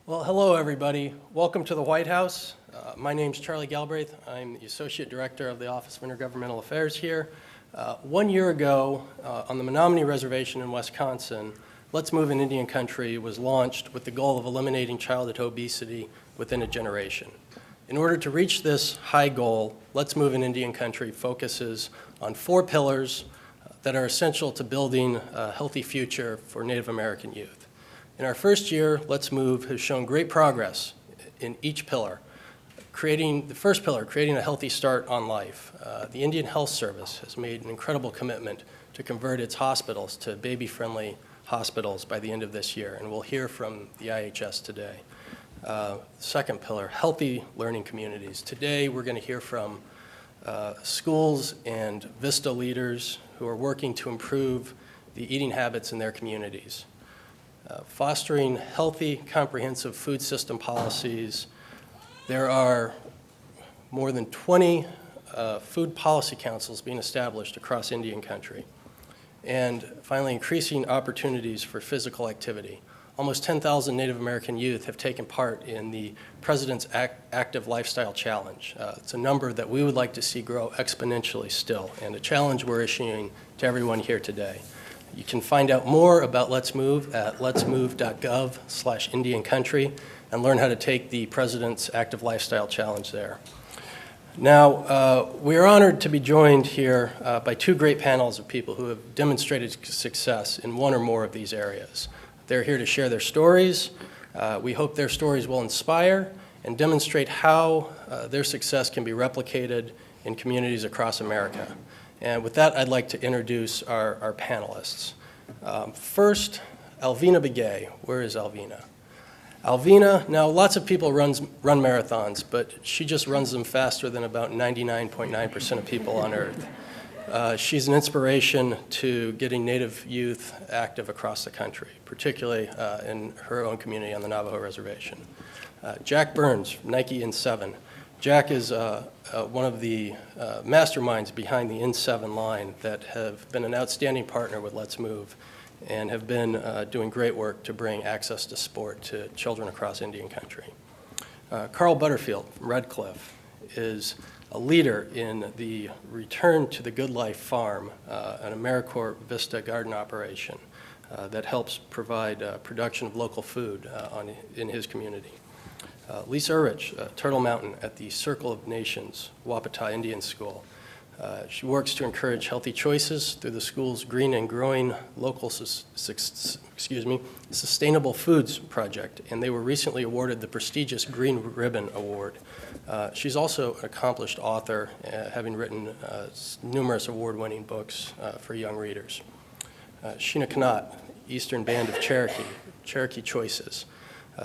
Well, hello, everybody. Welcome to the White House. My name's Charlie Galbraith. I'm the Associate Director of the Office of Intergovernmental Affairs here. 1 year ago, on the Menominee Reservation in Wisconsin, Let's Move in Indian Country was launched with the goal of eliminating childhood obesity within a generation. In order to reach this high goal, Let's Move in Indian Country focuses on 4 pillars that are essential to building a healthy future for Native American youth. In our first year, Let's Move has shown great progress in each pillar. The first pillar, creating a healthy start on life. The Indian Health Service has made an incredible commitment to convert its hospitals to baby-friendly hospitals by the end of this year, and we'll hear from the IHS today. Second pillar, healthy learning communities. Today, we're going to hear from schools and VISTA leaders who are working to improve the eating habits in their communities. Fostering healthy, comprehensive food system policies. There are more than 20 food policy councils being established across Indian Country. And finally, increasing opportunities for physical activity. Almost 10,000 Native American youth have taken part in the President's Active Lifestyle Challenge. It's a number that we would like to see grow exponentially still, and a challenge we're issuing to everyone here today. You can find out more about Let's Move at letsmove.gov/Indian Country and learn how to take the President's Active Lifestyle Challenge there. Now, we are honored to be joined here by 2 great panels of people who have demonstrated success in one or more of these areas. They're here to share their stories. We hope their stories will inspire and demonstrate how their success can be replicated in communities across America. And with that, I'd like to introduce our panelists. First, Alvina Begay. Where is Alvina? Alvina, now lots of people run marathons, but she just runs them faster than about 99.9% of people on Earth. She's an inspiration to getting Native youth active across the country, particularly in her own community on the Navajo Reservation. Jack Burns, Nike In7. Jack is one of the masterminds behind the In7 line that have been an outstanding partner with Let's Move and have been doing great work to bring access to sport to children across Indian Country. Carl Butterfield from Red Cliff is a leader in the Return to the Good Life Farm, an AmeriCorps Vista garden operation that helps provide production of local food in his community. Lisa Urich, Turtle Mountain at the Circle of Nations Wapata Indian School. She works to encourage healthy choices through the school's Green and Growing Local Sustainable Foods Project, and they were recently awarded the prestigious Green Ribbon Award. She's also an accomplished author, having written numerous award-winning books for young readers. Sheena Knott, Eastern Band of Cherokee, Cherokee Choices.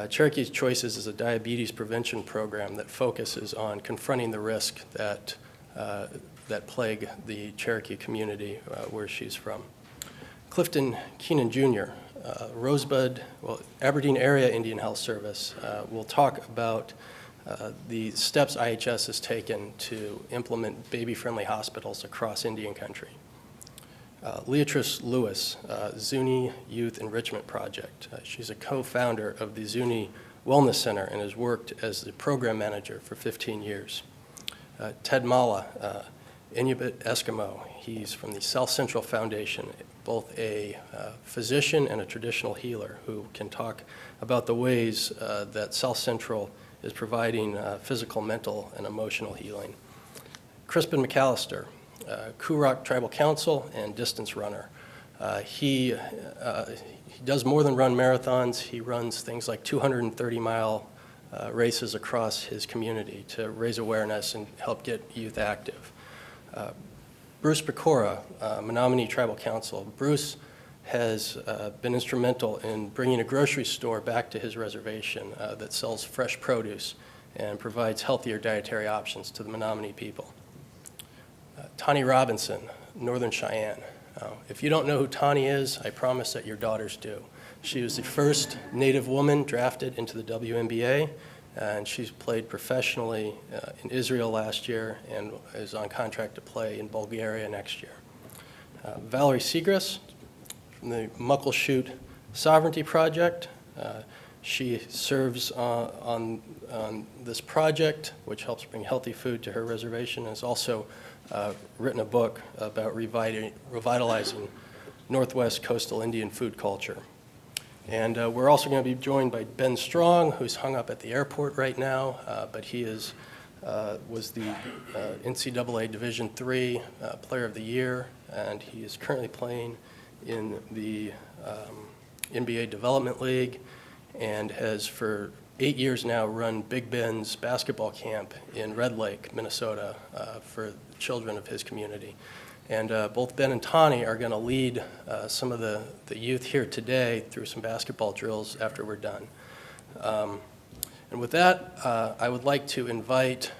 Cherokee Choices is a diabetes prevention program that focuses on confronting the risk that plague the Cherokee community where she's from. Clifton Keenan Jr., Aberdeen Area Indian Health Service, will talk about the steps IHS has taken to implement baby-friendly hospitals across Indian Country. Leatrice Lewis, Zuni Youth Enrichment Project. She's a co-founder of the Zuni Wellness Center and has worked as the program manager for 15 years. Ted Mala, Inuit Eskimo. He's from the South Central Foundation, both a physician and a traditional healer who can talk about the ways that South Central is providing physical, mental, and emotional healing. Crispin McAllister, Kurok Tribal Council and distance runner. He does more than run marathons. He runs things like 230-mile races across his community to raise awareness and help get youth active. Bruce Pecora, Menominee Tribal Council. Bruce has been instrumental in bringing a grocery store back to his reservation that sells fresh produce and provides healthier dietary options to the Menominee people. Tani Robinson, Northern Cheyenne. If you don't know who Tani is, I promise that your daughters do. She was the first Native woman drafted into the WNBA, and she's played professionally in Israel last year and is on contract to play in Bulgaria next year. Valerie Segrist from the Muckleshoot Sovereignty Project. She serves on this project, which helps bring healthy food to her reservation, and has also written a book about revitalizing Northwest coastal Indian food culture. And we're also going to be joined by Ben Strong, who's hung up at the airport right now, but he was the NCAA Division III Player of the Year, and he is currently playing in the NBA Development League, and has for 8 years now run Big Ben's basketball camp in Red Lake, Minnesota, for children of his community. And both Ben and Tani are going to lead some of the youth here today through some basketball drills after we're done. And with that, I would like to invite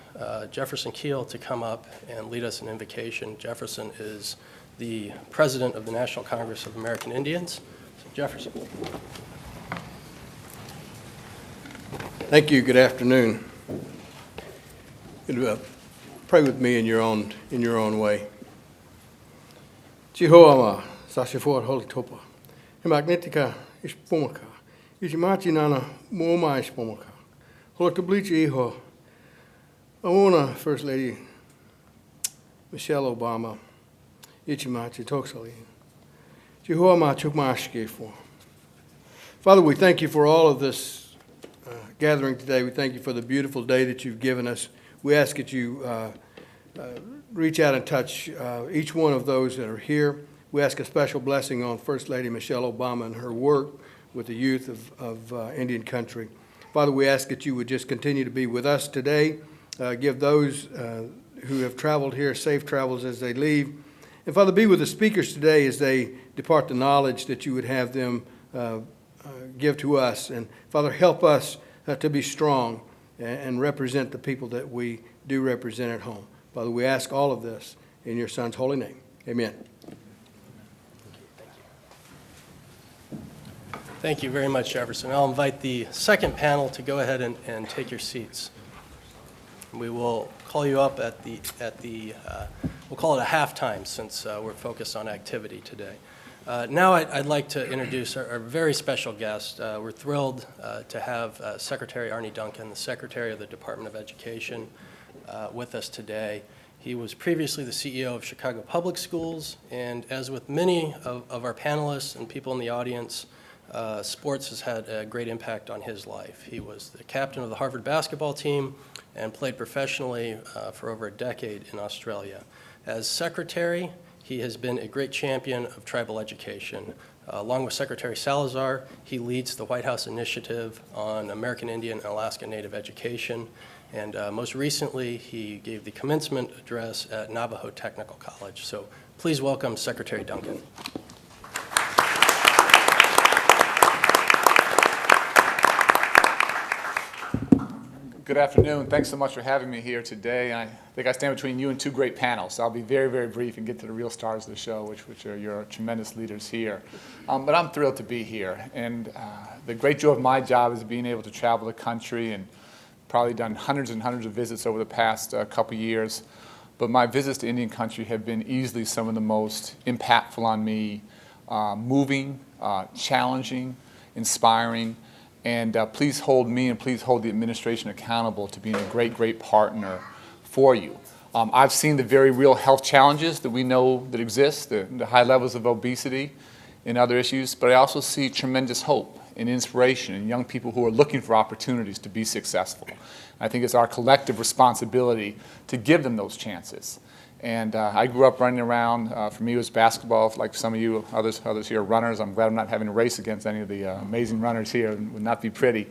Jefferson Keel to come up and lead us in invocation. Jefferson is the president of the National Congress of American Indians. So Jefferson. Thank you. Good afternoon. Pray with me in your own way. Jehovah, Sashifor Holitopa, Magnetica is Pomaka, Ichimachi Moma is Pomaka, Holotablichi Iho, Aona First Lady Michelle Obama, Ichimachi Toksali, Jehovah Chukmashke for. Father, we thank you for all of this gathering today. We thank you for the beautiful day that you've given us. We ask that you reach out and touch each one of those that are here. We ask a special blessing on First Lady Michelle Obama and her work with the youth of Indian country. Father, we ask that you would just continue to be with us today. Give those who have traveled here safe travels as they leave. And Father, be with the speakers today as they depart the knowledge that you would have them give to us. And Father, help us to be strong and represent the people that we do represent at home. Father, we ask all of this in your Son's holy name. Amen. Thank you very much, Jefferson. I'll invite the second panel to go ahead and take your seats. We will call you up at the we'll call it a halftime since we're focused on activity today. Now I'd like to introduce our very special guest. We're thrilled to have Secretary Arne Duncan, the Secretary of the Department of Education, with us today. He was previously the CEO of Chicago Public Schools, and as with many of our panelists and people in the audience, sports has had a great impact on his life. He was the captain of the Harvard basketball team and played professionally for over a decade in Australia. As secretary, he has been a great champion of tribal education. Along with Secretary Salazar, he leads the White House initiative on American Indian and Alaska Native education. And most recently, he gave the commencement address at Navajo Technical College. So please welcome Secretary Duncan. Good afternoon. Thanks so much for having me here today. I think I stand between you and two great panels, so I'll be very, very brief and get to the real stars of the show, which are your tremendous leaders here. But I'm thrilled to be here. And the great joy of my job is being able to travel the country, and probably done hundreds and hundreds of visits over the past couple years. But my visits to Indian country have been easily some of the most impactful on me, moving, challenging, inspiring. And please hold me and please hold the administration accountable to being a great, great partner for you. I've seen the very real health challenges that we know that exist, the high levels of obesity and other issues, but I also see tremendous hope and inspiration in young people who are looking for opportunities to be successful. I think it's our collective responsibility to give them those chances. And I grew up running around. For me, it was basketball. Like some of you, others here are runners. I'm glad I'm not having to race against any of the amazing runners here. It would not be pretty.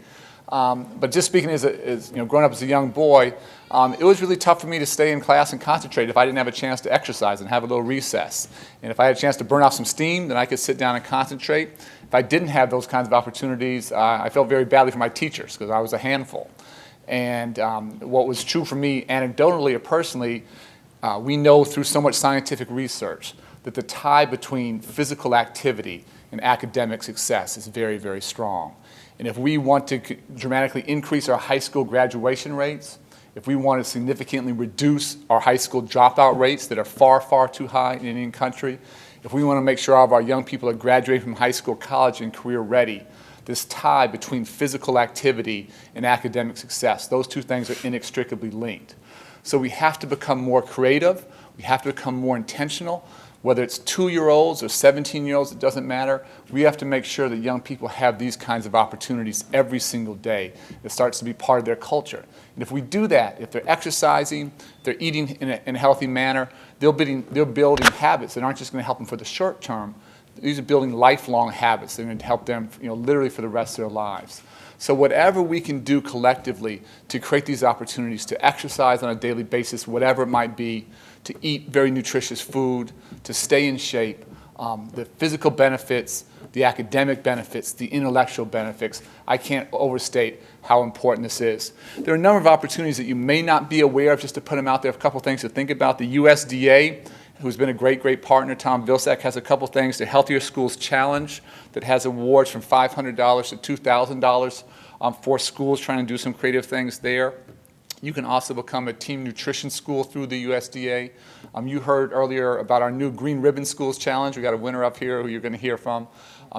But just speaking as growing up as a young boy, it was really tough for me to stay in class and concentrate if I didn't have a chance to exercise and have a little recess. And if I had a chance to burn off some steam, then I could sit down and concentrate. If I didn't have those kinds of opportunities, I felt very badly for my teachers because I was a handful. And what was true for me anecdotally or personally, we know through so much scientific research that the tie between physical activity and academic success is very, very strong. And if we want to dramatically increase our high school graduation rates, if we want to significantly reduce our high school dropout rates that are far, far too high in Indian country, if we want to make sure all of our young people are graduating from high school, college, and career ready, this tie between physical activity and academic success. Those two things are inextricably linked. So we have to become more creative. We have to become more intentional. Whether it's 2-year-olds or 17-year-olds, it doesn't matter. We have to make sure that young people have these kinds of opportunities every single day. It starts to be part of their culture. And if we do that, if they're exercising, they're eating in a healthy manner, they're building habits that aren't just going to help them for the short term. These are building lifelong habits that are going to help them, literally for the rest of their lives. So whatever we can do collectively to create these opportunities to exercise on a daily basis, whatever it might be, to eat very nutritious food, to stay in shape, the physical benefits, the academic benefits, the intellectual benefits, I can't overstate how important this is. There are a number of opportunities that you may not be aware of, just to put them out there, a couple things to think about. The USDA, who's been a great, great partner, Tom Vilsack, has a couple things. The Healthier Schools Challenge that has awards from $500 to $2,000 for schools trying to do some creative things there. You can also become a team nutrition school through the USDA. You heard earlier about our new Green Ribbon Schools Challenge. We got a winner up here who you're going to hear from.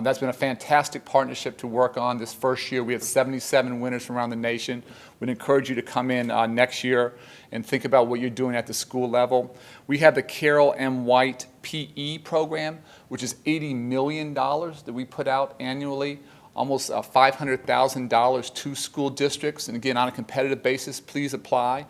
That's been a fantastic partnership to work on this first year. We had 77 winners from around the nation. We'd encourage you to come in next year and think about what you're doing at the school level. We have the Carol M. White PE program, which is $80 million that we put out annually. Almost $500,000 to school districts. And again, on a competitive basis, please apply.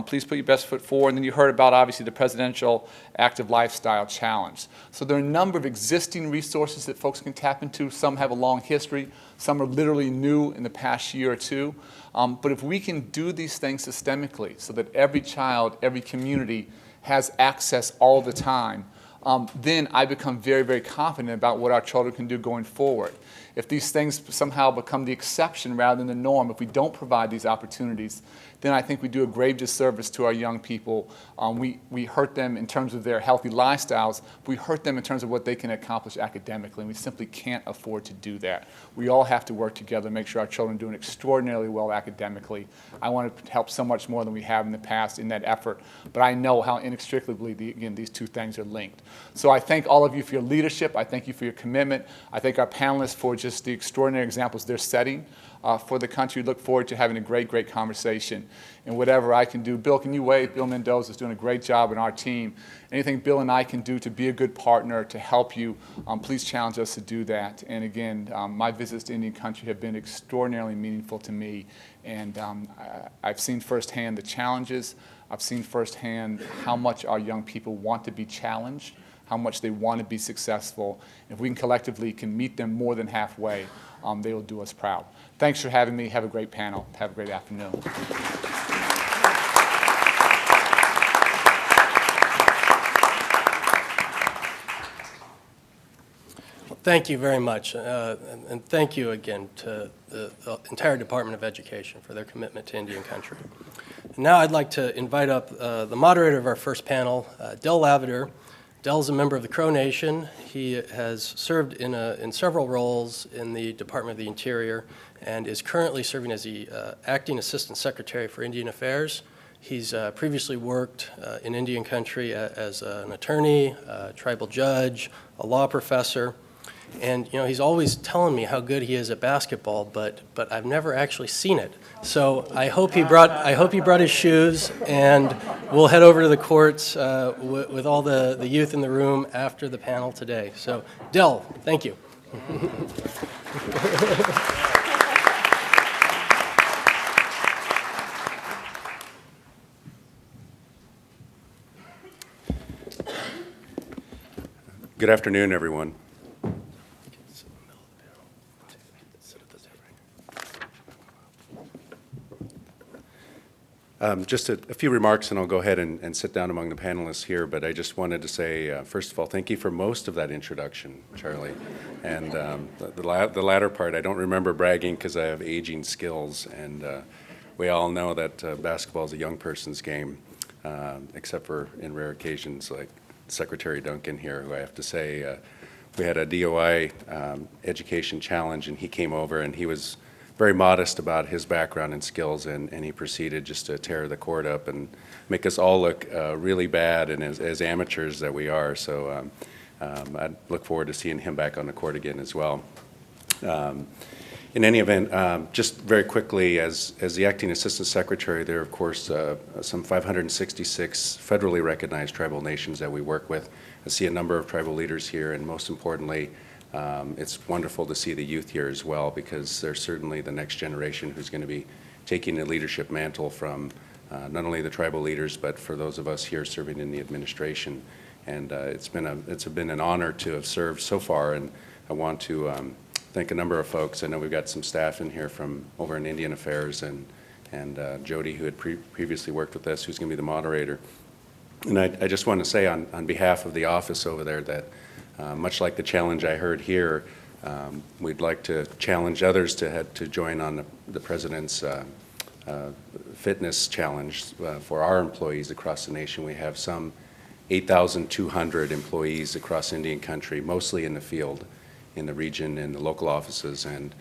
Please put your best foot forward. And then you heard about, obviously, the Presidential Active Lifestyle Challenge. So there are a number of existing resources that folks can tap into. Some have a long history. Some are literally new in the past year or two. But if we can do these things systemically so that every child, every community has access all the time, then I become very, very confident about what our children can do going forward. If these things somehow become the exception rather than the norm, if we don't provide these opportunities, then I think we do a grave disservice to our young people. We hurt them in terms of their healthy lifestyles. We hurt them in terms of what they can accomplish academically, and we simply can't afford to do that. We all have to work together to make sure our children are doing extraordinarily well academically. I want to help so much more than we have in the past in that effort, but I know how inextricably, again, these two things are linked. So I thank all of you for your leadership. I thank you for your commitment. I thank our panelists for just the extraordinary examples they're setting for the country. Look forward to having a great, great conversation. And whatever I can do, Bill, can you wave? Bill Mendoza is doing a great job in our team. Anything Bill and I can do to be a good partner, to help you, please challenge us to do that. And again, my visits to Indian country have been extraordinarily meaningful to me. And I've seen firsthand the challenges. I've seen firsthand how much our young people want to be challenged, how much they want to be successful. If we can collectively meet them more than halfway, they will do us proud. Thanks for having me. Have a great panel. Have a great afternoon. Thank you very much, and thank you again to the entire Department of Education for their commitment to Indian country. Now I'd like to invite up the moderator of our first panel, Del Lavender. Del's a member of the Crow Nation. He has served in several roles in the Department of the Interior and is currently serving as the Acting Assistant Secretary for Indian Affairs. He's previously worked in Indian country as an attorney, a tribal judge, a law professor. And he's always telling me how good he is at basketball, but I've never actually seen it. So I hope he brought his shoes, and we'll head over to the courts with all the youth in the room after the panel today. So Del, thank you. Good afternoon, everyone. Just a few remarks, and I'll go ahead and sit down among the panelists here, but I just wanted to say, first of all, thank you for most of that introduction, Charlie. And the latter part, I don't remember bragging because I have aging skills, and we all know that basketball is a young person's game, except for in rare occasions like Secretary Duncan here, who I have to say, we had a DOI education challenge, and he came over, and he was very modest about his background and skills, and he proceeded just to tear the court up and make us all look really bad, and as amateurs that we are. So I look forward to seeing him back on the court again as well. In any event, just very quickly, as the acting assistant secretary, there are, of course, some 566 federally recognized tribal nations that we work with. I see a number of tribal leaders here, and most importantly, it's wonderful to see the youth here as well, because they're certainly the next generation who's going to be taking the leadership mantle from not only the tribal leaders, but for those of us here serving in the administration. And it's been an honor to have served so far, and I want to thank a number of folks. I know we've got some staff in here from over in Indian Affairs, and Jody, who had previously worked with us, who's going to be the moderator. And I just want to say on behalf of the office over there that much like the challenge I heard here, we'd like to challenge others to join on the President's fitness challenge for our employees across the nation. We have some 8,200 employees across Indian country, mostly in the field, in the region, in the local offices, and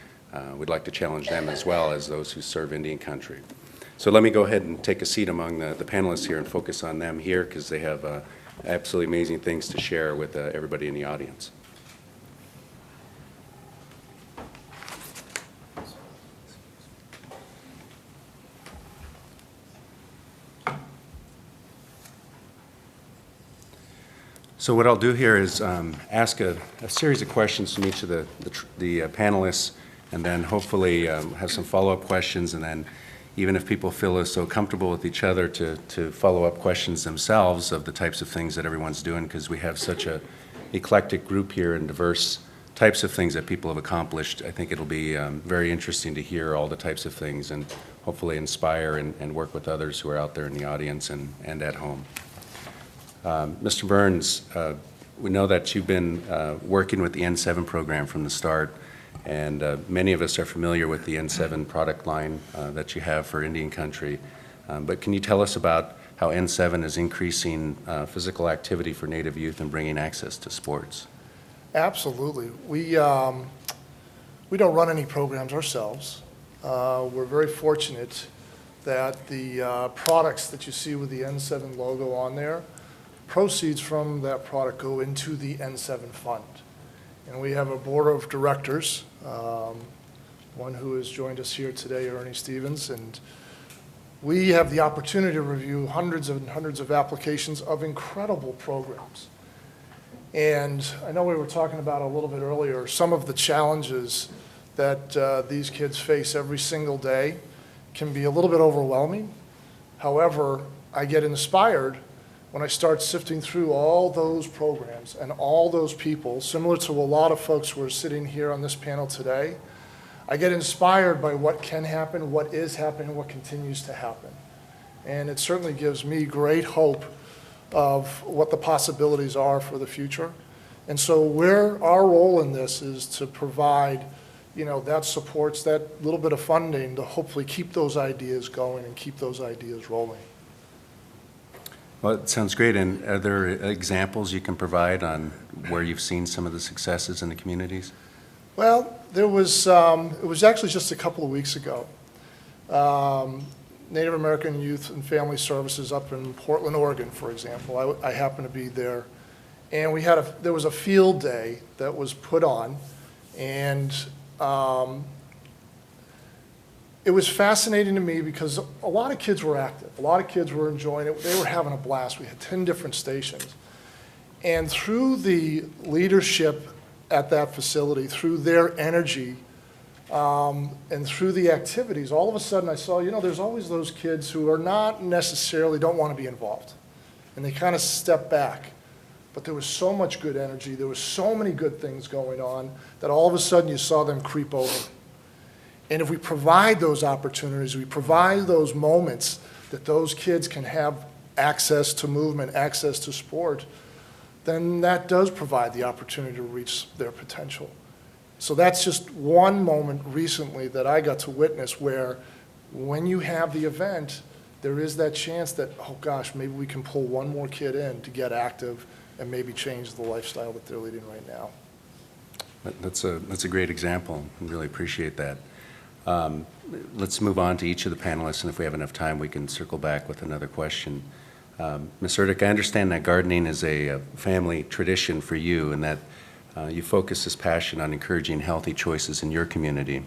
we'd like to challenge them as well as those who serve Indian country. So let me go ahead and take a seat among the panelists here and focus on them here, because they have absolutely amazing things to share with everybody in the audience. So what I'll do here is ask a series of questions from each of the panelists, and then hopefully have some follow-up questions, and then even if people feel so comfortable with each other to follow up questions themselves of the types of things that everyone's doing, because we have such a eclectic group here and diverse types of things that people have accomplished. I think it'll be very interesting to hear all the types of things and hopefully inspire and work with others who are out there in the audience and at home. Mr. Burns, we know that you've been working with the N7 program from the start, and many of us are familiar with the N7 product line that you have for Indian country. But can you tell us about how N7 is increasing physical activity for Native youth and bringing access to sports? Absolutely. We don't run any programs ourselves. We're very fortunate that the products that you see with the N7 logo on there, proceeds from that product go into the N7 fund. And we have a board of directors, one who has joined us here today, Ernie Stevens, and we have the opportunity to review hundreds and hundreds of applications of incredible programs. And I know we were talking about a little bit earlier, some of the challenges that these kids face every single day can be a little bit overwhelming. However, I get inspired when I start sifting through all those programs and all those people, similar to a lot of folks who are sitting here on this panel today. I get inspired by what can happen, what is happening, what continues to happen. And it certainly gives me great hope of what the possibilities are for the future. And so our role in this is to provide, that supports that little bit of funding to hopefully keep those ideas going and keep those ideas rolling. Well, it sounds great. And are there examples you can provide on where you've seen some of the successes in the communities? Well, it was actually just a couple of weeks ago. Native American Youth and Family Services up in Portland, Oregon, for example. I happened to be there. And there was a field day that was put on, and it was fascinating to me because a lot of kids were active. A lot of kids were enjoying it. They were having a blast. We had 10 different stations. And through the leadership at that facility, through their energy, and through the activities, all of a sudden I saw, there's always those kids who are not necessarily, don't want to be involved. And they kind of step back. But there was so much good energy. There was so many good things going on that all of a sudden you saw them creep over. And if we provide those opportunities, we provide those moments that those kids can have access to movement, access to sport, then that does provide the opportunity to reach their potential. So that's just one moment recently that I got to witness where when you have the event, there is that chance that, oh gosh, maybe we can pull one more kid in to get active and maybe change the lifestyle that they're leading right now. That's a great example. I really appreciate that. Let's move on to each of the panelists, and if we have enough time, we can circle back with another question. Ms. Erdick, I understand that gardening is a family tradition for you, and that you focus this passion on encouraging healthy choices in your community.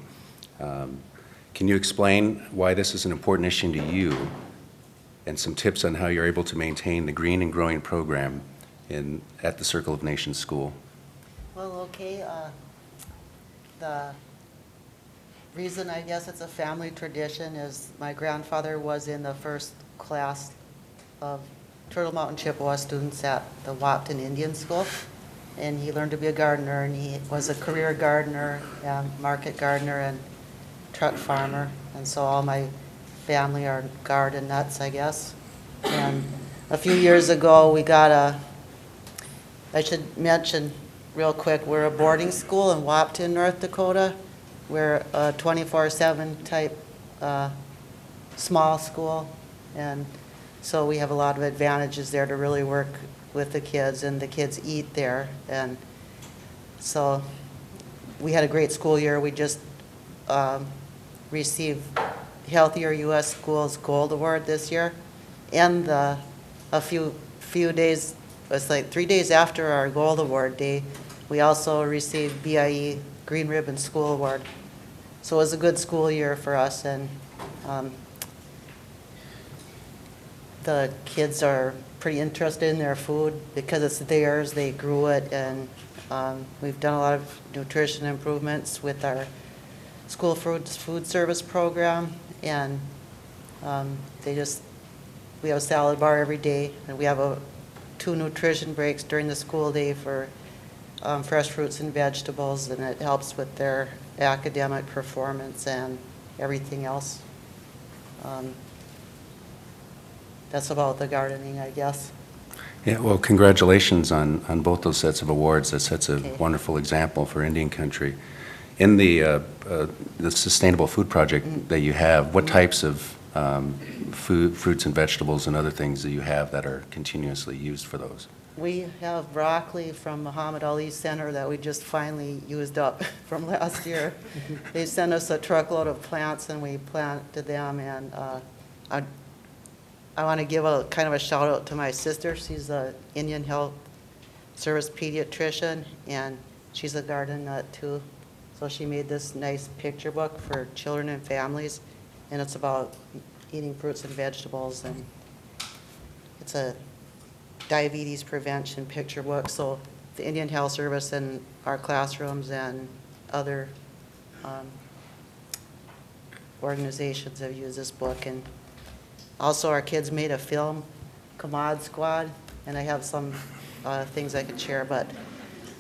Can you explain why this is an important issue to you and some tips on how you're able to maintain the Green and Growing program at the Circle of Nations School? Well, okay, the reason I guess it's a family tradition is my grandfather was in the first class of Turtle Mountain Chippewa students at the Wapton Indian School, and he learned to be a gardener, and he was a career gardener, market gardener, and truck farmer, and so all my family are garden nuts, I guess. And a few years ago, we got I should mention real quick, we're a boarding school in Wapton, North Dakota. We're a 24/7 type small school, and so we have a lot of advantages there to really work with the kids, and the kids eat there. And so we had a great school year. We just received Healthier U.S. Schools Gold Award this year, and a few days, it's like 3 days after our Gold Award day, we also received BIE Green Ribbon School Award. So it was a good school year for us, and the kids are pretty interested in their food because it's theirs, they grew it, and we've done a lot of nutrition improvements with our school food service program, and we have a salad bar every day, and we have 2 nutrition breaks during the school day for fresh fruits and vegetables, and it helps with their academic performance and everything else. That's about the gardening, I guess. Yeah, well, congratulations on both those sets of awards. That sets a Okay. wonderful example for Indian country. In the Sustainable Food Project that you have, what types of fruits and vegetables and other things do you have that are continuously used for those? We have broccoli from Muhammad Ali Center that we just finally used up from last year. They sent us a truckload of plants, and we planted them, and I want to give a kind of a shout out to my sister. She's an Indian Health Service pediatrician, and she's a garden nut too. So she made this nice picture book for children and families, and it's about eating fruits and vegetables, and it's a diabetes prevention picture book. So the Indian Health Service and our classrooms and other organizations have used this book. And also our kids made a film, Commod Squad, and I have some things I could share, but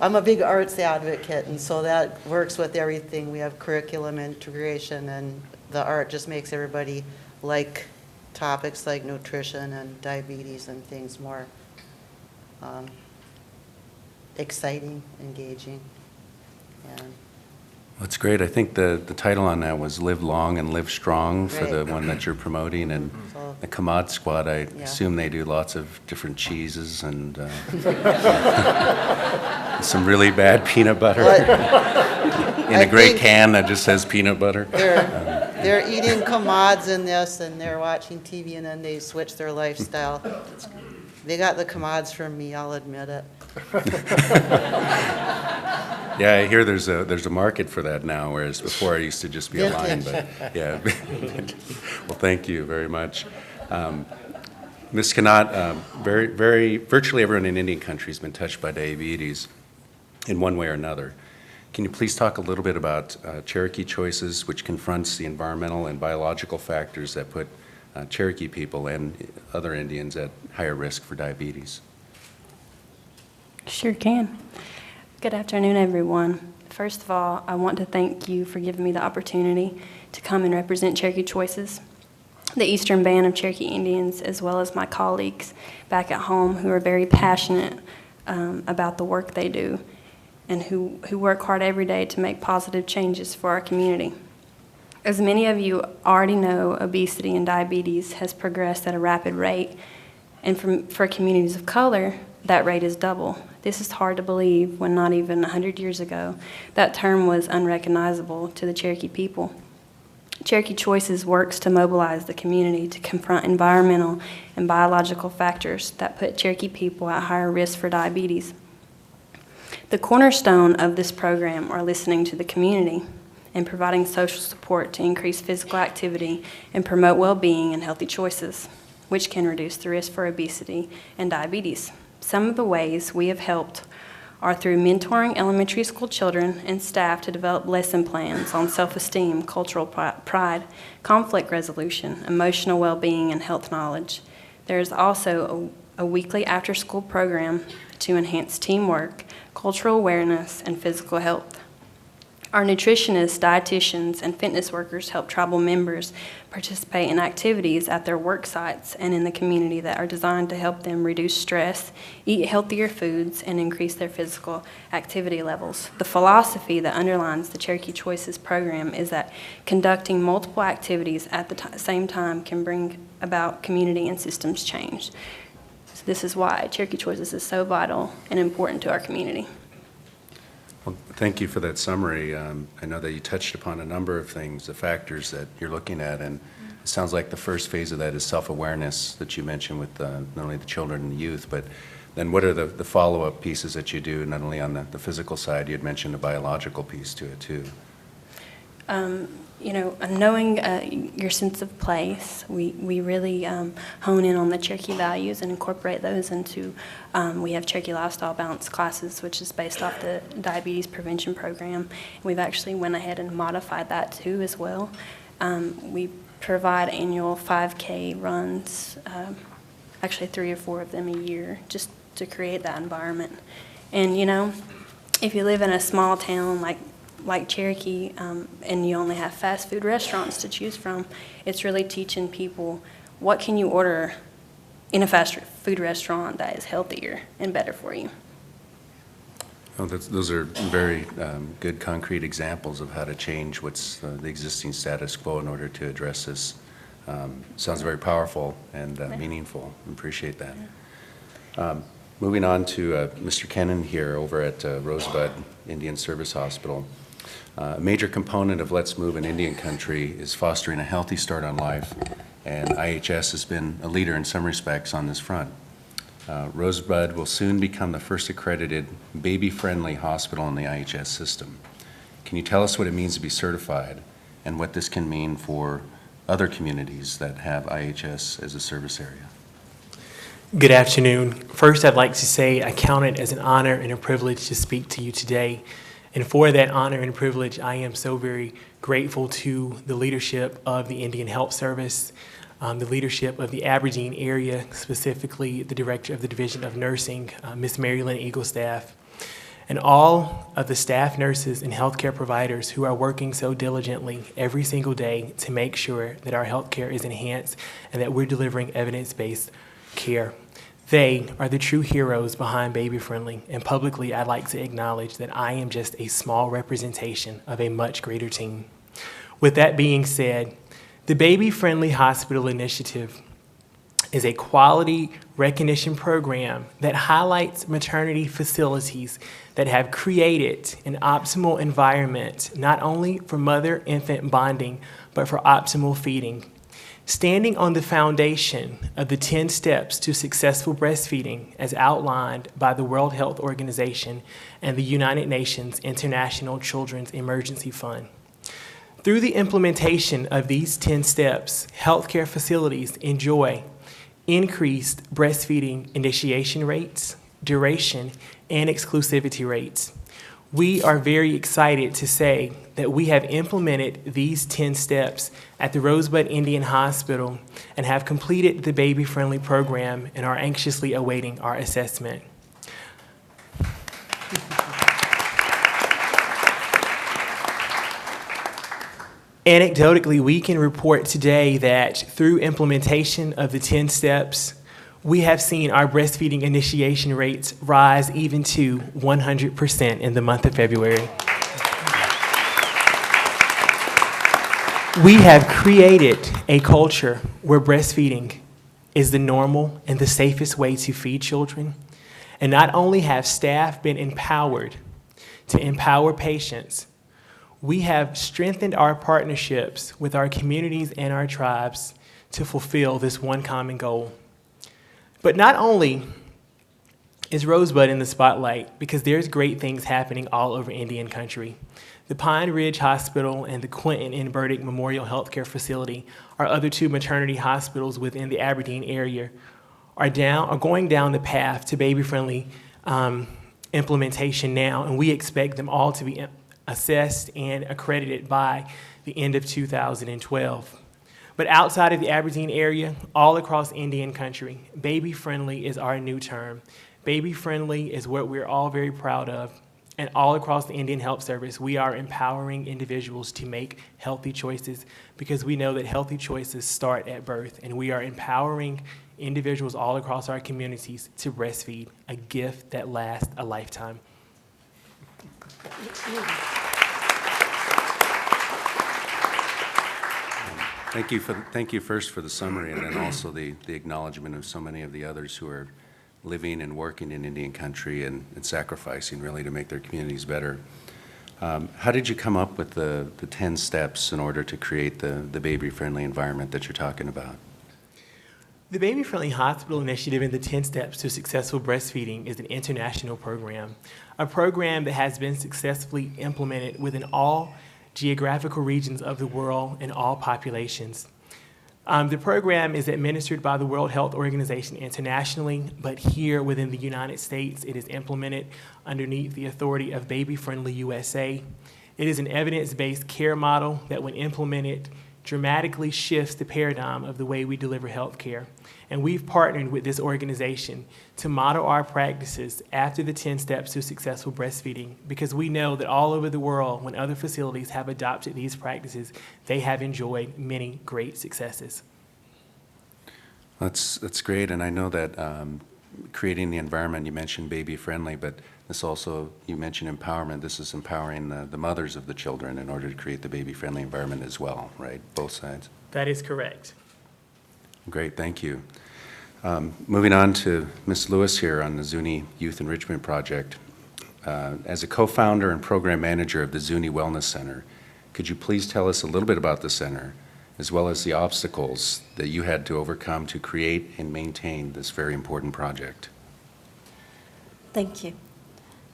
I'm a big arts advocate, and so that works with everything. We have curriculum integration, and the art just makes everybody like topics like nutrition and diabetes and things more exciting, engaging. And That's great. I think the title on that was Live Long and Live Strong for the Right. one that you're promoting. And so, the Commod Squad, I Yeah. assume they do lots of different cheeses and some really bad peanut butter but in I a great think- can that just says peanut butter. they're eating commods in this, and they're watching TV, and then they switch their lifestyle. They got the commods from me, I'll admit it. Yeah, I hear there's a market for that now, whereas before I used to just be a line, but yeah. Well, thank you very much. Ms. Kanat, virtually everyone in Indian country has been touched by diabetes in one way or another. Can you please talk a little bit about Cherokee Choices, which confronts the environmental and biological factors that put Cherokee people and other Indians at higher risk for diabetes? Sure can. Good afternoon, everyone. First of all, I want to thank you for giving me the opportunity to come and represent Cherokee Choices, the Eastern Band of Cherokee Indians, as well as my colleagues back at home who are very passionate about the work they do and who work hard every day to make positive changes for our community. As many of you already know, obesity and diabetes has progressed at a rapid rate, and for communities of color, that rate is double. This is hard to believe when not even 100 years ago, that term was unrecognizable to the Cherokee people. Cherokee Choices works to mobilize the community to confront environmental and biological factors that put Cherokee people at higher risk for diabetes. The cornerstone of this program are listening to the community and providing social support to increase physical activity and promote well-being and healthy choices, which can reduce the risk for obesity and diabetes. Some of the ways we have helped are through mentoring elementary school children and staff to develop lesson plans on self-esteem, cultural pride, conflict resolution, emotional well-being, and health knowledge. There is also a weekly after-school program to enhance teamwork, cultural awareness, and physical health. Our nutritionists, dietitians, and fitness workers help tribal members participate in activities at their work sites and in the community that are designed to help them reduce stress, eat healthier foods, and increase their physical activity levels. The philosophy that underlines the Cherokee Choices program is that conducting multiple activities at the same time can bring about community and systems change. So this is why Cherokee Choices is so vital and important to our community. Well, thank you for that summary. I know that you touched upon a number of things, the factors that you're looking at, and it sounds like the first phase of that is self-awareness that you mentioned with not only the children and the youth, but then what are the follow-up pieces that you do, not only on the physical side, you had mentioned a biological piece to it too. Knowing your sense of place, we really hone in on the Cherokee values and incorporate those into, we have Cherokee Lifestyle Balance classes, which is based off the diabetes prevention program. We've actually went ahead and modified that too as well. We provide annual 5K runs, actually 3 or 4 of them a year, just to create that environment. And if you live in a small town like Cherokee, and you only have fast food restaurants to choose from, it's really teaching people what can you order in a fast food restaurant that is healthier and better for you. Oh, those are very good concrete examples of how to change what's the existing status quo in order to address this. Sounds very powerful and meaningful. Appreciate that. Moving on to Mr. Kennan here over at Rosebud Indian Service Hospital. A major component of LetsMove in Indian Country is fostering a healthy start on life, and IHS has been a leader in some respects on this front. Rosebud will soon become the first accredited baby-friendly hospital in the IHS system. Can you tell us what it means to be certified and what this can mean for other communities that have IHS as a service area? Good afternoon. First, I'd like to say I count it as an honor and a privilege to speak to you today. And for that honor and privilege, I am so very grateful to the leadership of the Indian Health Service, the leadership of the Aberdeen area, specifically the Director of the Division of Nursing, Ms. Mary Lynn Eaglestaff, and all of the staff nurses and healthcare providers who are working so diligently every single day to make sure that our healthcare is enhanced and that we're delivering evidence-based care. They are the true heroes behind Baby Friendly, and publicly I'd like to acknowledge that I am just a small representation of a much greater team. With that being said, the Baby Friendly Hospital Initiative is a quality recognition program that highlights maternity facilities that have created an optimal environment not only for mother-infant bonding, but for optimal feeding. Standing on the foundation of the 10 steps to successful breastfeeding as outlined by the World Health Organization and the United Nations International Children's Emergency Fund. Through the implementation of these 10 steps, healthcare facilities enjoy increased breastfeeding initiation rates, duration, and exclusivity rates. We are very excited to say that we have implemented these 10 steps at the Rosebud Indian Hospital and have completed the Baby Friendly program and are anxiously awaiting our assessment. Anecdotally, we can report today that through implementation of the 10 steps, we have seen our breastfeeding initiation rates rise even to 100% in the month of February. We have created a culture where breastfeeding is the normal and the safest way to feed children. And not only have staff been empowered to empower patients, we have strengthened our partnerships with our communities and our tribes to fulfill this one common goal. But not only is Rosebud in the spotlight because there's great things happening all over Indian Country. The Pine Ridge Hospital and the Quentin N. Burdick Memorial Healthcare Facility, our other two maternity hospitals within the Aberdeen area, are going down the path to baby-friendly implementation now, and we expect them all to be assessed and accredited by the end of 2012. But outside of the Aberdeen area, all across Indian country, baby-friendly is our new term. Baby-friendly is what we're all very proud of. And all across the Indian Health Service, we are empowering individuals to make healthy choices because we know that healthy choices start at birth. And we are empowering individuals all across our communities to breastfeed, a gift that lasts a lifetime. Thank you first for the summary, and then also the acknowledgement of so many of the others who are living and working in Indian country and sacrificing really to make their communities better. How did you come up with the 10 steps in order to create the baby-friendly environment that you're talking about? The Baby Friendly Hospital Initiative and the 10 Steps to Successful Breastfeeding is an international program, a program that has been successfully implemented within all geographical regions of the world and all populations. The program is administered by the World Health Organization internationally, but here within the United States, it is implemented underneath the authority of Baby Friendly USA. It is an evidence-based care model that, when implemented, dramatically shifts the paradigm of the way we deliver health care. And we've partnered with this organization to model our practices after the 10 steps to successful breastfeeding, because we know that all over the world, when other facilities have adopted these practices, they have enjoyed many great successes. That's great, and I know that creating the environment, you mentioned baby-friendly, but this also, you mentioned empowerment. This is empowering the mothers of the children in order to create the baby-friendly environment as well, right? Both sides? That is correct. Great, thank you. Moving on to Ms. Lewis here on the Zuni Youth Enrichment Project. As a co-founder and program manager of the Zuni Wellness Center, could you please tell us a little bit about the center, as well as the obstacles that you had to overcome to create and maintain this very important project? Thank you.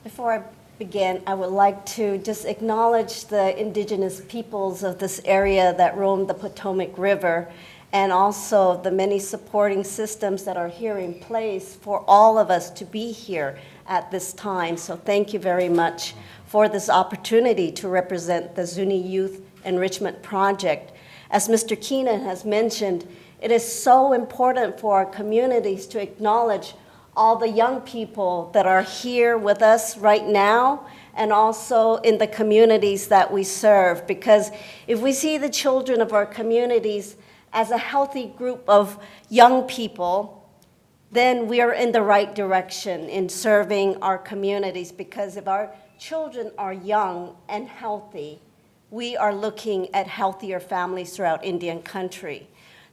Before I begin, I would like to just acknowledge the indigenous peoples of this area that roam the Potomac River, and also the many supporting systems that are here in place for all of us to be here at this time. So thank you very much for this opportunity to represent the Zuni Youth Enrichment Project. As Mr. Keenan has mentioned, it is so important for our communities to acknowledge all the young people that are here with us right now, and also in the communities that we serve. Because if we see the children of our communities as a healthy group of young people, then we are in the right direction in serving our communities. Because if our children are young and healthy, we are looking at healthier families throughout Indian country.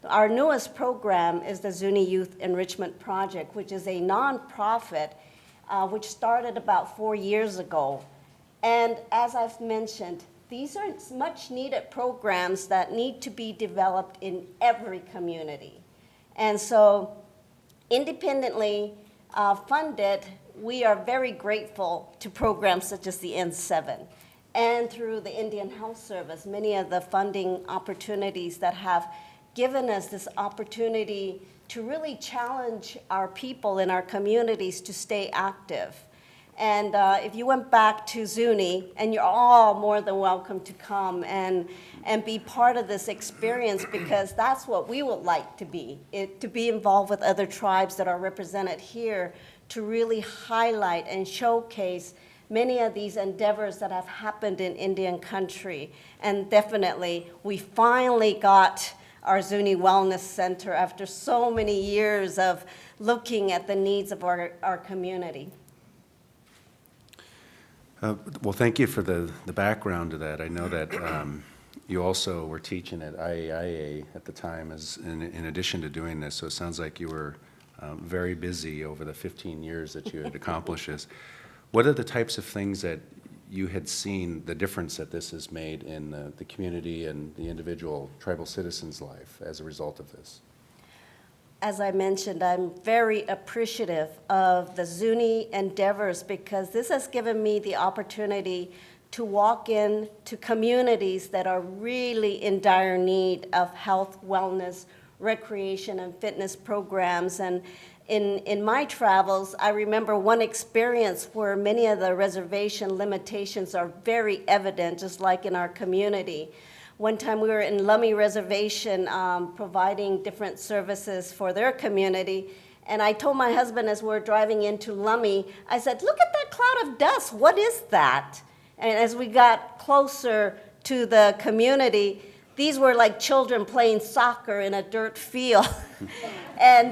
Our newest program is the Zuni Youth Enrichment Project, which is a nonprofit which started about 4 years ago. And as I've mentioned, these are much needed programs that need to be developed in every community. And so independently funded, we are very grateful to programs such as the N7. And through the Indian Health Service, many of the funding opportunities that have given us this opportunity to really challenge our people in our communities to stay active. And if you went back to Zuni, and you're all more than welcome to come and be part of this experience, because that's what we would like to be involved with other tribes that are represented here to really highlight and showcase many of these endeavors that have happened in Indian country. And definitely, we finally got our Zuni Wellness Center after so many years of looking at the needs of our community. Well, thank you for the background to that. I know that you also were teaching at IAIA at the time in addition to doing this, so it sounds like you were very busy over the 15 years that you had accomplished this. What are the types of things that you had seen, the difference that this has made in the community and the individual tribal citizen's life as a result of this? As I mentioned, I'm very appreciative of the Zuni endeavors, because this has given me the opportunity to walk in to communities that are really in dire need of health, wellness, recreation, and fitness programs. And in my travels, I remember one experience where many of the reservation limitations are very evident, just like in our community. One time we were in Lummi Reservation providing different services for their community, and I told my husband as we were driving into Lummi, I said, "Look at that cloud of dust, what is that?" And as we got closer to the community, these were like children playing soccer in a dirt field.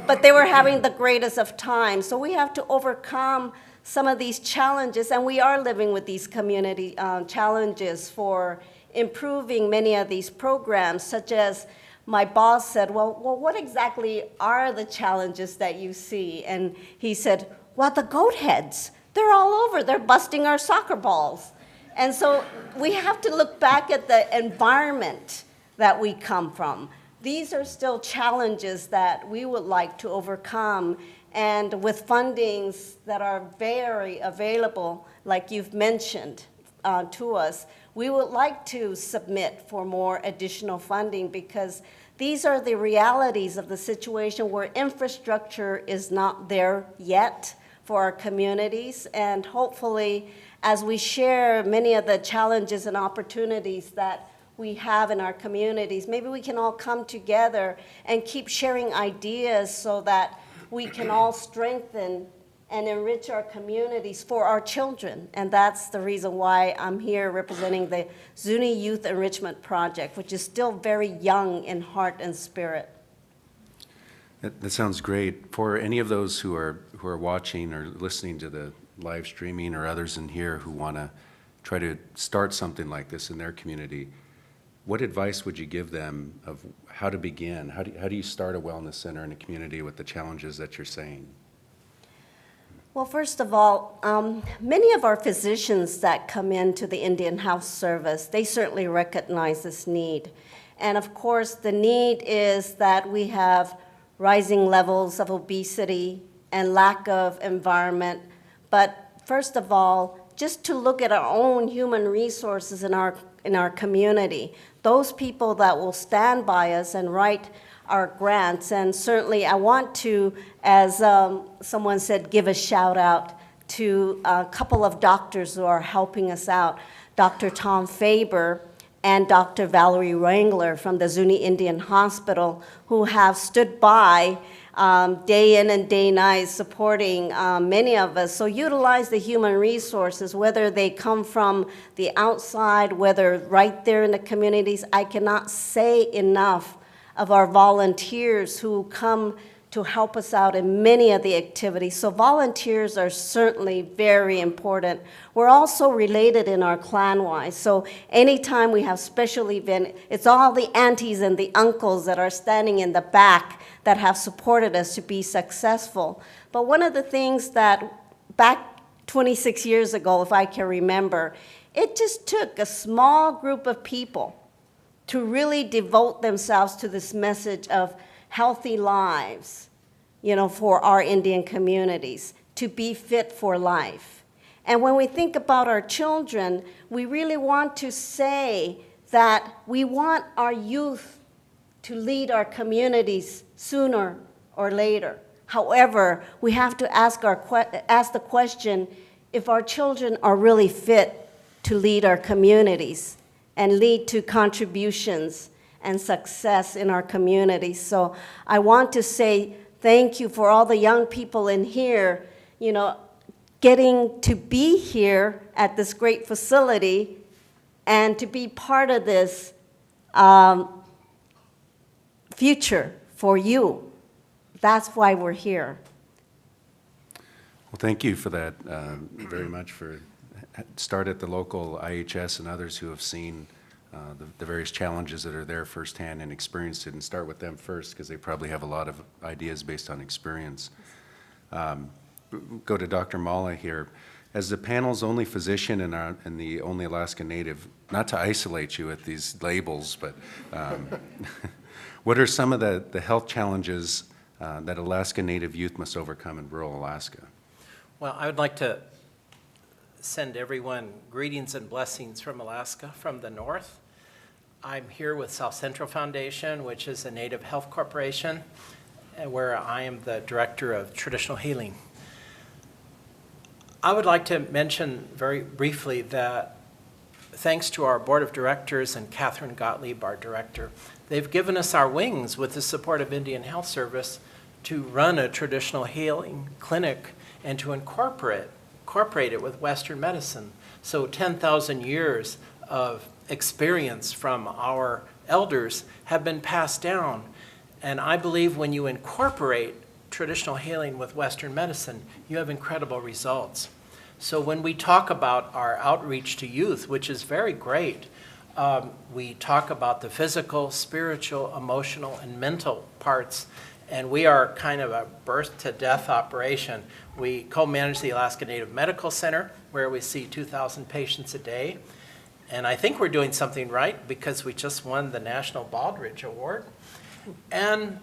But they were having the greatest of times. So we have to overcome some of these challenges, and we are living with these community challenges for improving many of these programs, such as my boss said, well, what exactly are the challenges that you see? And he said, well, the goat heads, they're all over. They're busting our soccer balls. And so we have to look back at the environment that we come from. These are still challenges that we would like to overcome. And with fundings that are very available, like you've mentioned to us, we would like to submit for more additional funding, because these are the realities of the situation where infrastructure is not there yet for our communities. And hopefully, as we share many of the challenges and opportunities that we have in our communities, maybe we can all come together and keep sharing ideas so that we can all strengthen and enrich our communities for our children. And that's the reason why I'm here representing the Zuni Youth Enrichment Project, which is still very young in heart and spirit. That sounds great. For any of those who are watching or listening to the live streaming, or others in here who want to try to start something like this in their community, what advice would you give them of how to begin? How do you start a wellness center in a community with the challenges that you're saying? Well, first of all, many of our physicians that come into the Indian Health Service, they certainly recognize this need. And of course, the need is that we have rising levels of obesity and lack of environment. But first of all, just to look at our own human resources in our community, those people that will stand by us and write our grants. And certainly I want to, as someone said, give a shout out to a couple of doctors who are helping us out, Dr. Tom Faber and Dr. Valerie Wrangler from the Zuni Indian Hospital, who have stood by day in and day night supporting many of us. So utilize the human resources, whether they come from the outside, whether right there in the communities. I cannot say enough of our volunteers who come to help us out in many of the activities. So volunteers are certainly very important. We're also related in our clan-wise. So anytime we have special event, it's all the aunties and the uncles that are standing in the back that have supported us to be successful. But one of the things that back 26 years ago, if I can remember, it just took a small group of people to really devote themselves to this message of healthy lives, for our Indian communities, to be fit for life. And when we think about our children, we really want to say that we want our youth to lead our communities sooner or later. However, we have to ask the question if our children are really fit to lead our communities and lead to contributions and success in our communities. So I want to say thank you for all the young people in here, getting to be here at this great facility and to be part of this future for you. That's why we're here. Well, thank you for that very much, for start at the local IHS and others who have seen the various challenges that are there firsthand and experienced it, and start with them first because they probably have a lot of ideas based on experience. Go to Dr. Mala here. As the panel's only physician and the only Alaska Native, not to isolate you with these labels, but what are some of the health challenges that Alaska Native youth must overcome in rural Alaska? Well, I would like to send everyone greetings and blessings from Alaska, from the north. I'm here with South Central Foundation, which is a Native Health Corporation, where I am the Director of Traditional Healing. I would like to mention very briefly that thanks to our Board of Directors and Catherine Gottlieb, our Director, they've given us our wings with the support of Indian Health Service to run a traditional healing clinic and to incorporate it with Western medicine. So 10,000 years of experience from our elders have been passed down. And I believe when you incorporate traditional healing with Western medicine, you have incredible results. So when we talk about our outreach to youth, which is very great, we talk about the physical, spiritual, emotional, and mental parts. And we are kind of a birth to death operation. We co-manage the Alaska Native Medical Center, where we see 2,000 patients a day. And I think we're doing something right because we just won the National Baldrige Award. And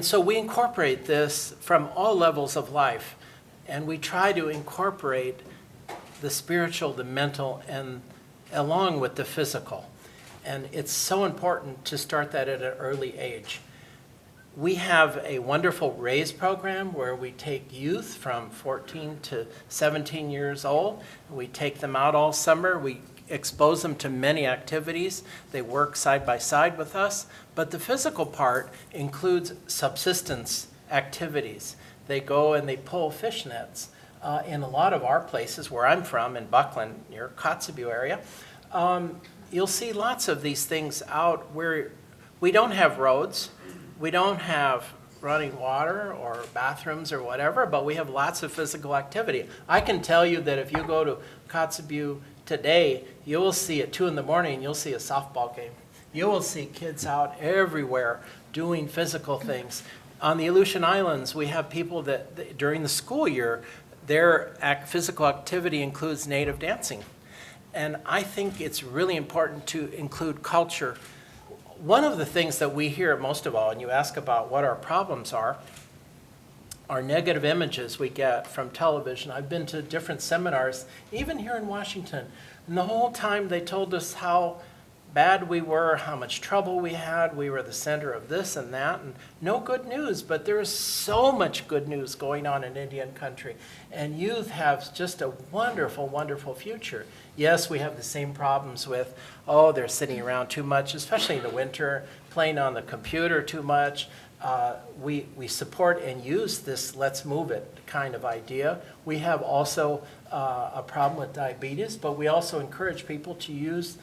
so we incorporate this from all levels of life. And we try to incorporate the spiritual, the mental, and along with the physical. And it's so important to start that at an early age. We have a wonderful RAISE program where we take youth from 14 to 17 years old. We take them out all summer. We expose them to many activities. They work side by side with us. But the physical part includes subsistence activities. They go and they pull fish nets. In a lot of our places where I'm from, in Buckland, near Kotzebue area, you'll see lots of these things out where we don't have roads. We don't have running water or bathrooms or whatever, but we have lots of physical activity. I can tell you that if you go to Kotzebue today, you will see at 2 in the morning, you'll see a softball game. You will see kids out everywhere doing physical things. On the Aleutian Islands, we have people that during the school year, their physical activity includes native dancing. And I think it's really important to include culture. One of the things that we hear most of all, and you ask about what our problems are negative images we get from television. I've been to different seminars, even here in Washington, and the whole time they told us how bad we were, how much trouble we had, we were the center of this and that, and no good news, but there is so much good news going on in Indian country, and youth have just a wonderful, wonderful future. Yes, we have the same problems with, they're sitting around too much, especially in the winter, playing on the computer too much. We support and use this let's move it kind of idea. We have also a problem with diabetes, but we also encourage people to use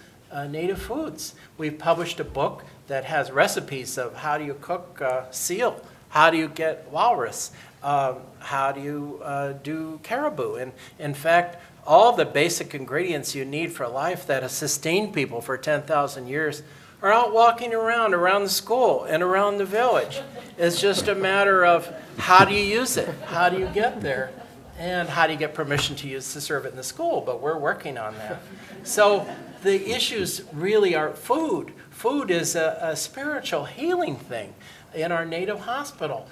native foods. We've published a book that has recipes of how do you cook seal, how do you get walrus, how do you do caribou. And in fact, all the basic ingredients you need for life that have sustained people for 10,000 years are out walking around the school and around the village. It's just a matter of how do you use it, how do you get there, and how do you get permission to serve it in the school, but we're working on that. So the issues really are food. Food is a spiritual healing thing in our native hospital.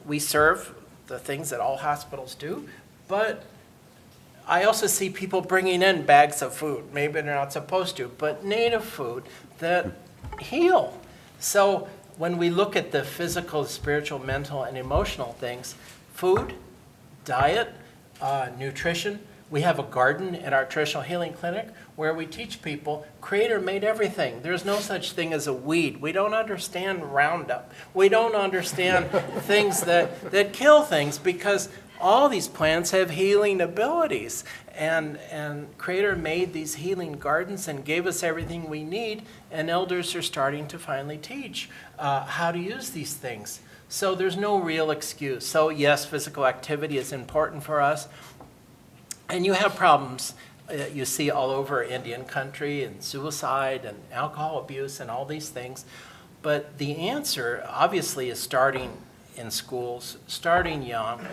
We serve the things that all hospitals do, but I also see people bringing in bags of food. Maybe they're not supposed to, but native food that heal. So when we look at the physical, spiritual, mental, and emotional things, food, diet, nutrition. We have a garden at our traditional healing clinic where we teach people Creator made everything. There's no such thing as a weed. We don't understand Roundup. We don't understand things that kill things because all these plants have healing abilities. And Creator made these healing gardens and gave us everything we need, and elders are starting to finally teach how to use these things. So there's no real excuse. So yes, physical activity is important for us. And you have problems you see all over Indian country, and suicide and alcohol abuse and all these things. But the answer obviously is starting in schools, starting young.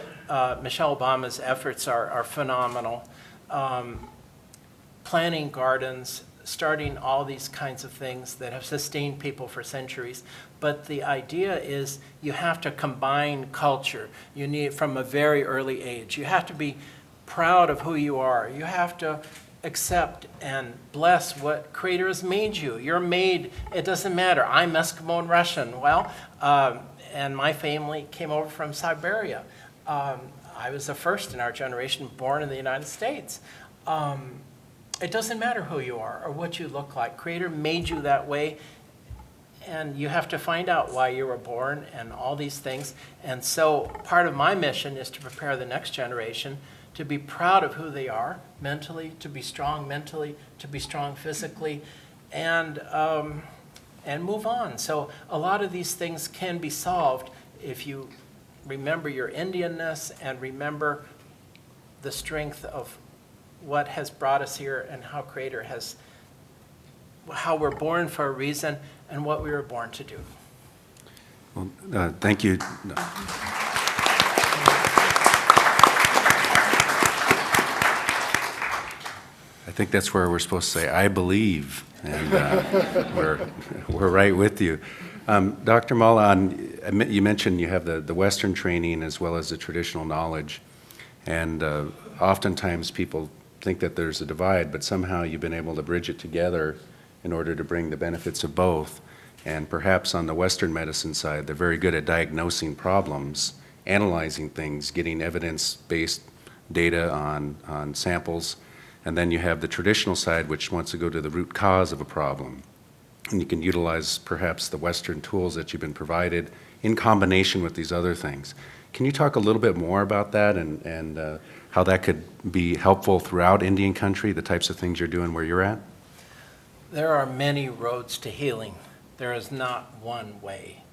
Michelle Obama's efforts are phenomenal. Planting gardens, starting all these kinds of things that have sustained people for centuries. But the idea is you have to combine culture. You need from a very early age. You have to be proud of who you are. You have to accept and bless what Creator has made you. You're made, it doesn't matter. I'm Eskimo and Russian. Well, and my family came over from Siberia. I was the first in our generation born in the United States. It doesn't matter who you are or what you look like. Creator made you that way, and you have to find out why you were born and all these things. And so part of my mission is to prepare the next generation to be proud of who they are mentally, to be strong mentally, to be strong physically, and move on. So a lot of these things can be solved if you remember your Indianness and remember the strength of what has brought us here and how Creator has, how we're born for a reason and what we were born to do. Well, thank you. I think that's where we're supposed to say, I believe, and we're right with you. Dr. Mullan, you mentioned you have the Western training as well as the traditional knowledge, and oftentimes people think that there's a divide, but somehow you've been able to bridge it together in order to bring the benefits of both. And perhaps on the Western medicine side, they're very good at diagnosing problems, analyzing things, getting evidence-based data on samples. And then you have the traditional side, which wants to go to the root cause of a problem. And you can utilize perhaps the Western tools that you've been provided in combination with these other things. Can you talk a little bit more about that and how that could be helpful throughout Indian country, the types of things you're doing where you're at? There are many roads to healing. There is not one way.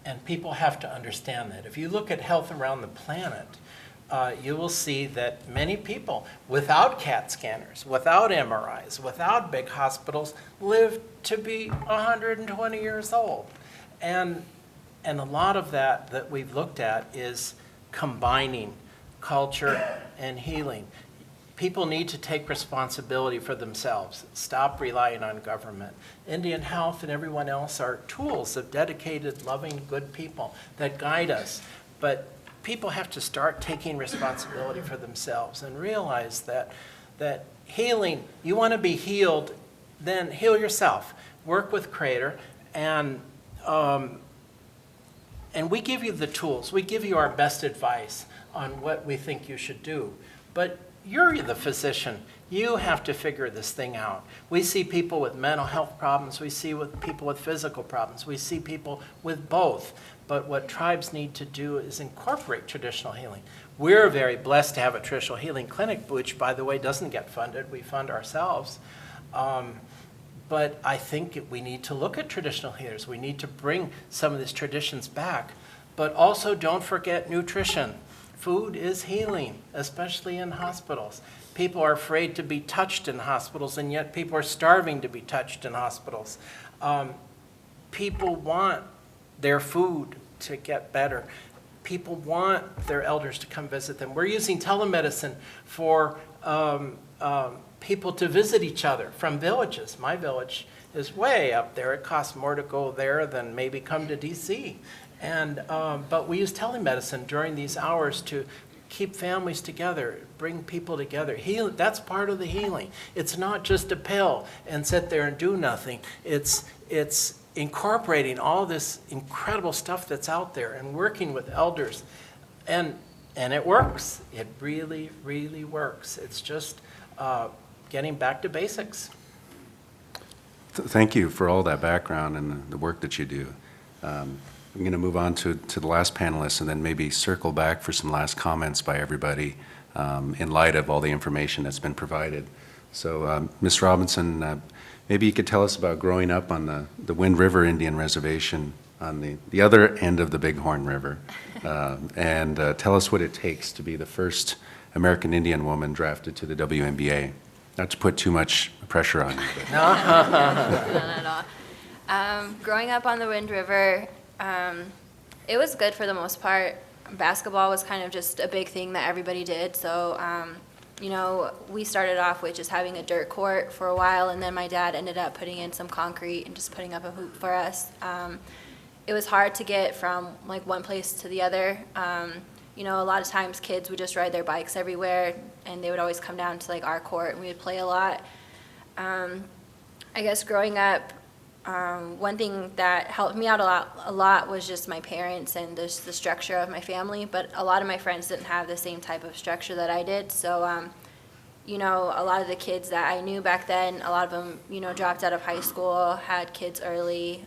And people have to understand that. If you look at health around the planet, you will see that many people without CAT scanners, without MRIs, without big hospitals, live to be 120 years old. And a lot of that we've looked at is combining culture and healing. People need to take responsibility for themselves. Stop relying on government. Indian Health and everyone else are tools of dedicated, loving, good people that guide us. But people have to start taking responsibility for themselves and realize that healing, you want to be healed, then heal yourself. Work with Creator, and we give you the tools. We give you our best advice on what we think you should do. But you're the physician. You have to figure this thing out. We see people with mental health problems. We see people with physical problems. We see people with both. But what tribes need to do is incorporate traditional healing. We're very blessed to have a traditional healing clinic, which, by the way, doesn't get funded. We fund ourselves. But I think we need to look at traditional healers. We need to bring some of these traditions back. But also don't forget nutrition. Food is healing, especially in hospitals. People are afraid to be touched in hospitals, and yet people are starving to be touched in hospitals. People want their food to get better. People want their elders to come visit them. We're using telemedicine for people to visit each other from villages. My village is way up there. It costs more to go there than maybe come to DC. But we use telemedicine during these hours to keep families together, bring people together. That's part of the healing. It's not just a pill and sit there and do nothing. It's incorporating all this incredible stuff that's out there and working with elders. And it works. It really, really works. It's just getting back to basics. Thank you for all that background and the work that you do. I'm going to move on to the last panelist and then maybe circle back for some last comments by everybody in light of all the information that's been provided. So, Ms. Robinson, maybe you could tell us about growing up on the Wind River Indian Reservation on the other end of the Bighorn River, and tell us what it takes to be the first American Indian woman drafted to the WNBA. Not to put too much pressure on you. But. Not at all. Growing up on the Wind River, it was good for the most part. Basketball was kind of just a big thing that everybody did. So, we started off with just having a dirt court for a while, and then my dad ended up putting in some concrete and just putting up a hoop for us. It was hard to get from like one place to the other. a lot of times kids would just ride their bikes everywhere, and they would always come down to like our court, and we would play a lot. I guess growing up, one thing that helped me out a lot was just my parents and the structure of my family, but a lot of my friends didn't have the same type of structure that I did. So, a lot of the kids that I knew back then, a lot of them, dropped out of high school, had kids early,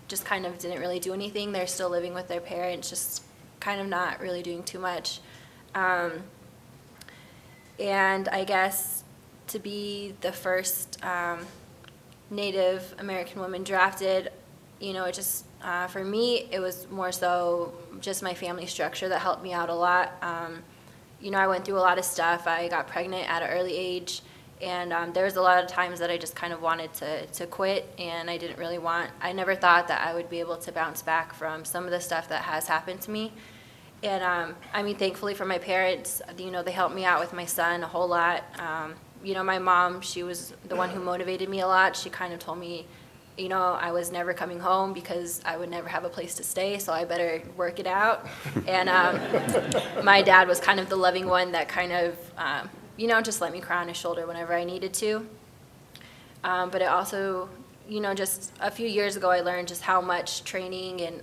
just kind of didn't really do anything. They're still living with their parents, just kind of not really doing too much. And I guess to be the first Native American woman drafted, it just, for me, it was more so just my family structure that helped me out a lot. I went through a lot of stuff. I got pregnant at an early age, and there was a lot of times that I just kind of wanted to quit, and I never thought that I would be able to bounce back from some of the stuff that has happened to me. And thankfully for my parents, they helped me out with my son a whole lot. My mom, she was the one who motivated me a lot. She kind of told me, I was never coming home because I would never have a place to stay, so I better work it out. And my dad was kind of the loving one that kind of, just let me cry on his shoulder whenever I needed to. But it also, just a few years ago, I learned just how much training and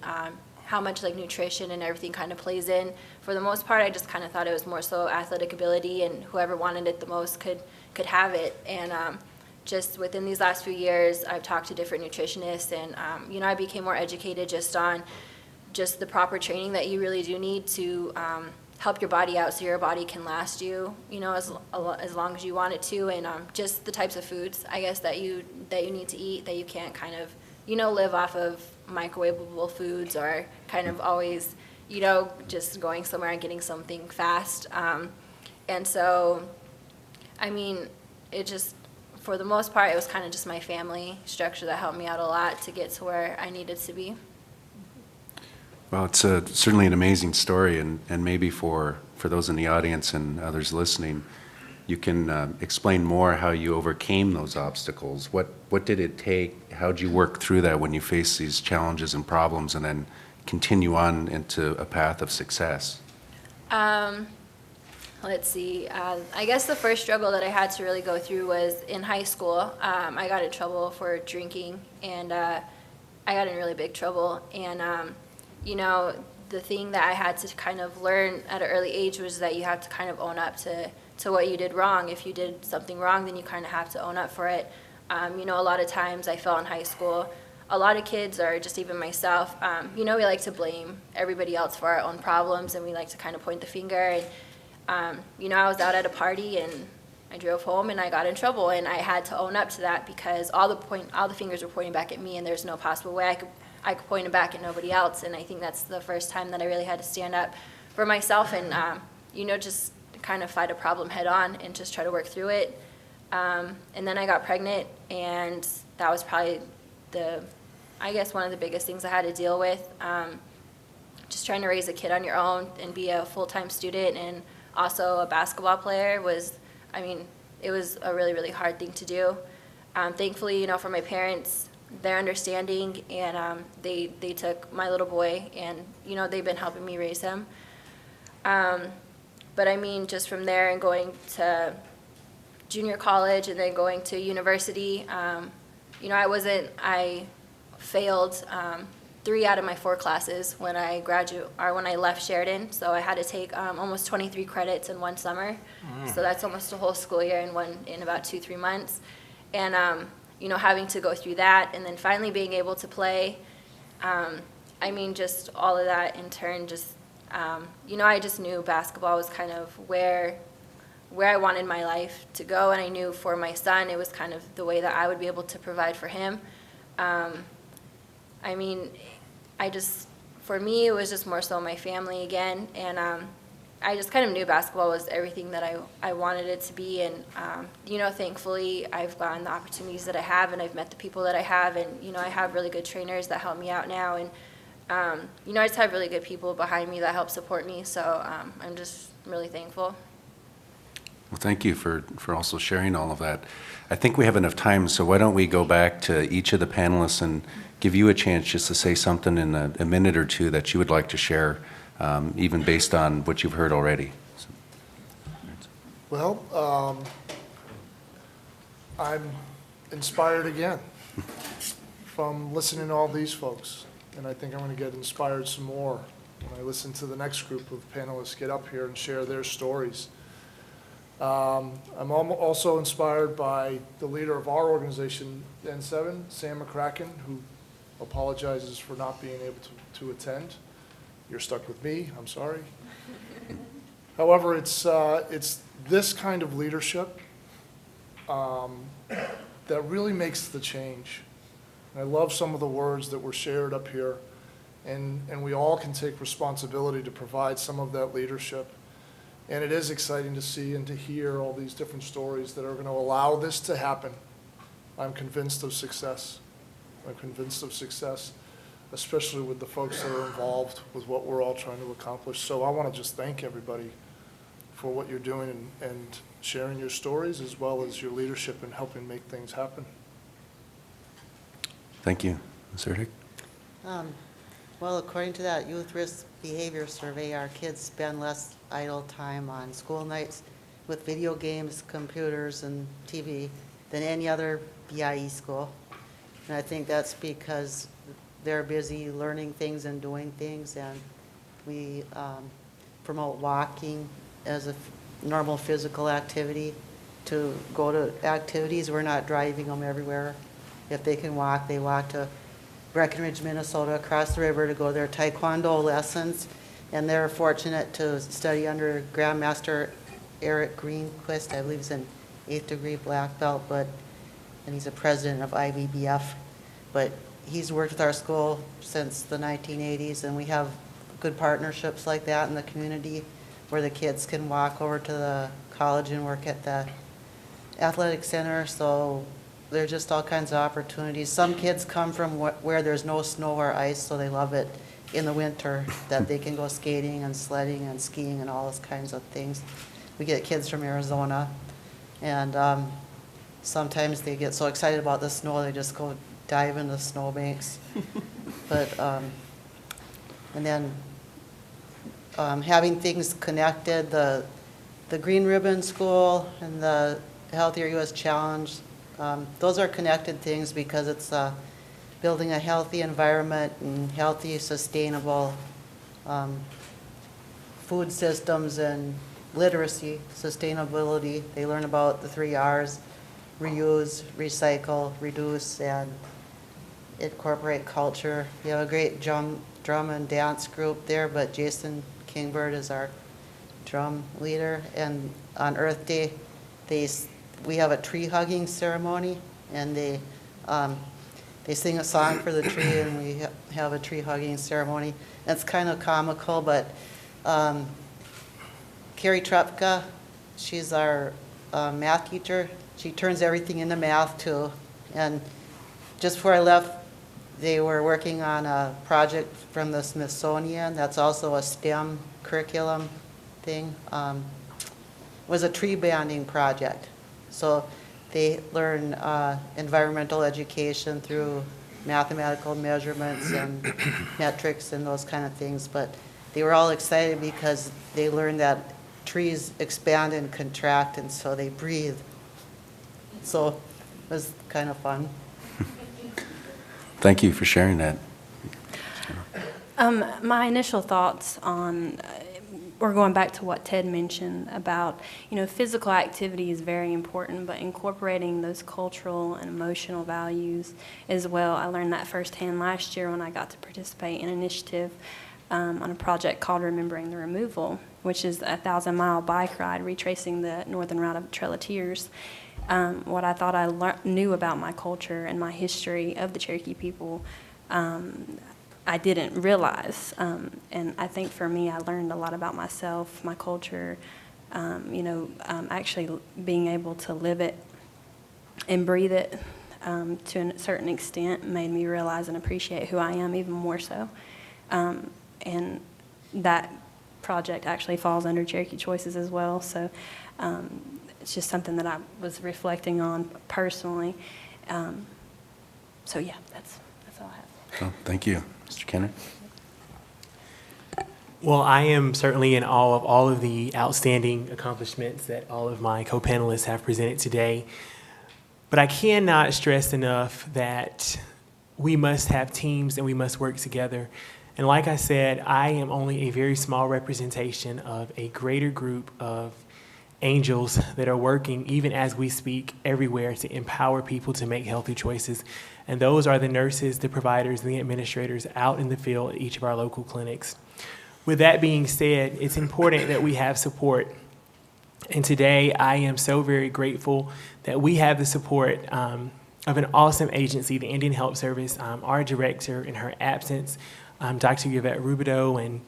how much like nutrition and everything kind of plays in. For the most part, I just kind of thought it was more so athletic ability, and whoever wanted it the most could have it. And just within these last few years, I've talked to different nutritionists, and I became more educated just on just the proper training that you really do need to help your body out, so your body can last you, as long as you want it to, and just the types of foods, I guess, that you need to eat, that you can't kind of, live off of microwavable foods, or kind of always, just going somewhere and getting something fast. And so, it just, for the most part, it was kind of just my family structure that helped me out a lot to get to where I needed to be. Well, it's certainly an amazing story, and maybe for those in the audience and others listening, you can explain more how you overcame those obstacles. What did it take? How did you work through that when you face these challenges and problems, and then continue on into a path of success? Let's see. I guess the first struggle that I had to really go through was in high school. I got in trouble for drinking, and I got in really big trouble. And the thing that I had to kind of learn at an early age was that you have to kind of own up to what you did wrong. If you did something wrong, then you kind of have to own up for it. A lot of times I fell in high school. A lot of kids, or just even myself, we like to blame everybody else for our own problems, and we like to kind of point the finger. And I was out at a party, and I drove home, and I got in trouble, and I had to own up to that because all the fingers were pointing back at me, and there's no possible way I could point it back at nobody else. And I think that's the first time that I really had to stand up for myself, and just kind of fight a problem head on and just try to work through it. And then I got pregnant, and that was probably one of the biggest things I had to deal with. Just trying to raise a kid on your own and be a full-time student and also a basketball player it was a really, really hard thing to do. Thankfully, for my parents, they're understanding, and they took my little boy, and they've been helping me raise him. But just from there and going to junior college and then going to university, I failed 3 out of my 4 classes when I left Sheridan. So I had to take almost 23 credits in one summer. So that's almost a whole school year in about 2-3 months. And having to go through that, and then finally being able to play, just all of that in turn, just I just knew basketball was kind of where I wanted my life to go, and I knew for my son it was kind of the way that I would be able to provide for him. For me, it was just more so my family again, and I just kind of knew basketball was everything that I wanted it to be, and thankfully I've gotten the opportunities that I have, and I've met the people that I have, and I have really good trainers that help me out now, and I just have really good people behind me that help support me, so I'm just really thankful. Well, thank you for also sharing all of that. I think we have enough time, so why don't we go back to each of the panelists and give you a chance just to say something in a minute or two that you would like to share even based on what you've heard already? So, Well, I'm inspired again from listening to all these folks, and I think I'm going to get inspired some more when I listen to the next group of panelists get up here and share their stories. I'm also inspired by the leader of our organization, N7, Sam McCracken, who apologizes for not being able to attend. You're stuck with me, I'm sorry. However, it's this kind of leadership that really makes the change. And I love some of the words that were shared up here, and we all can take responsibility to provide some of that leadership. And it is exciting to see and to hear all these different stories that are going to allow this to happen. I'm convinced of success. I'm convinced of success, especially with the folks that are involved with what we're all trying to accomplish. So I want to just thank everybody for what you're doing and sharing your stories, as well as your leadership in helping make things happen. thank you. Ms. Erddig? Well, according to that youth risk behavior survey, our kids spend less idle time on school nights with video games, computers, and TV than any other BIE school. And I think that's because they're busy learning things and doing things, and we promote walking as a normal physical activity. To go to activities, we're not driving them everywhere. If they can walk, they walk to Breckenridge, Minnesota, across the river to go to their Taekwondo lessons. And they're fortunate to study under Grandmaster Eric Greenquist. I believe he's an 8th degree black belt, and he's a president of IBBF. But he's worked with our school since the 1980s, and we have good partnerships like that in the community where the kids can walk over to the college and work at the athletic center. So there's just all kinds of opportunities. Some kids come from where there's no snow or ice, so they love it in the winter, that they can go skating and sledding and skiing and all those kinds of things. We get kids from Arizona, and sometimes they get so excited about the snow they just go dive in the snowbanks. But and then having things connected, the Green Ribbon School and the Healthier U.S. Challenge, those are connected things because it's building a healthy environment and healthy, sustainable food systems and literacy, sustainability. They learn about the 3 R's: reuse, recycle, reduce, and incorporate culture. We have a great drum and dance group there, but Jason Kingbird is our drum leader. And on Earth Day, we have a tree hugging ceremony, and they sing a song for the tree, and we have a tree hugging ceremony. It's kind of comical, but Carrie Trepka, she's our math teacher. She turns everything into math too. And just before I left, they were working on a project from the Smithsonian that's also a STEM curriculum thing. It was a tree banding project. So they learn environmental education through mathematical measurements and metrics and those kind of things. But they were all excited because they learned that trees expand and contract, and so they breathe. So it was kind of fun. Thank you for sharing that. My initial thoughts on, we're going back to what Ted mentioned about, physical activity is very important, but incorporating those cultural and emotional values as well. I learned that firsthand last year when I got to participate in an initiative on a project called Remembering the Removal, which is a 1,000-mile bike ride retracing the northern route of Trail of Tears. What I thought I knew about my culture and my history of the Cherokee people, I didn't realize. And I think for me, I learned a lot about myself, my culture, actually being able to live it and breathe it to a certain extent made me realize and appreciate who I am even more so. And that project actually falls under Cherokee Choices as well. So it's just something that I was reflecting on personally. So yeah, that's all I have. Well, thank you. Mr. Kenner? Well, I am certainly in awe of all of the outstanding accomplishments that all of my co-panelists have presented today. But I cannot stress enough that we must have teams and we must work together. And like I said, I am only a very small representation of a greater group of angels that are working, even as we speak, everywhere to empower people to make healthy choices. And those are the nurses, the providers, and the administrators out in the field at each of our local clinics. With that being said, it's important that we have support. And today, I am so very grateful that we have the support of an awesome agency, the Indian Health Service, our director in her absence, Dr. Yvette Rubidoux, and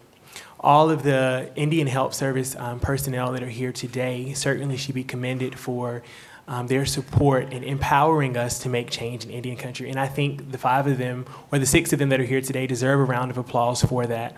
all of the Indian Health Service personnel that are here today. Certainly should be commended for their support in empowering us to make change in Indian country. And I think the 5 of them, or the 6 of them that are here today, deserve a round of applause for that.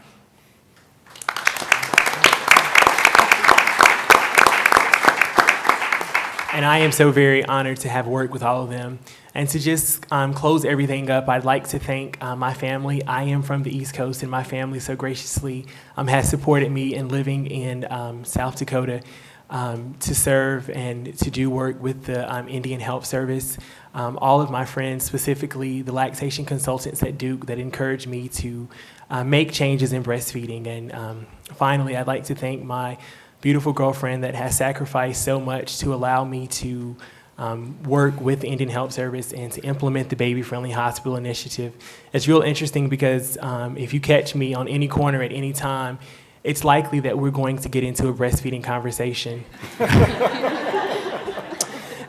And I am so very honored to have worked with all of them. And to just close everything up, I'd like to thank my family. I am from the East Coast, and my family so graciously has supported me in living in South Dakota to serve and to do work with the Indian Health Service. All of my friends, specifically the lactation consultants at Duke, that encouraged me to make changes in breastfeeding. And finally, I'd like to thank my beautiful girlfriend that has sacrificed so much to allow me to work with the Indian Health Service and to implement the Baby Friendly Hospital Initiative. It's real interesting because if you catch me on any corner at any time, it's likely that we're going to get into a breastfeeding conversation.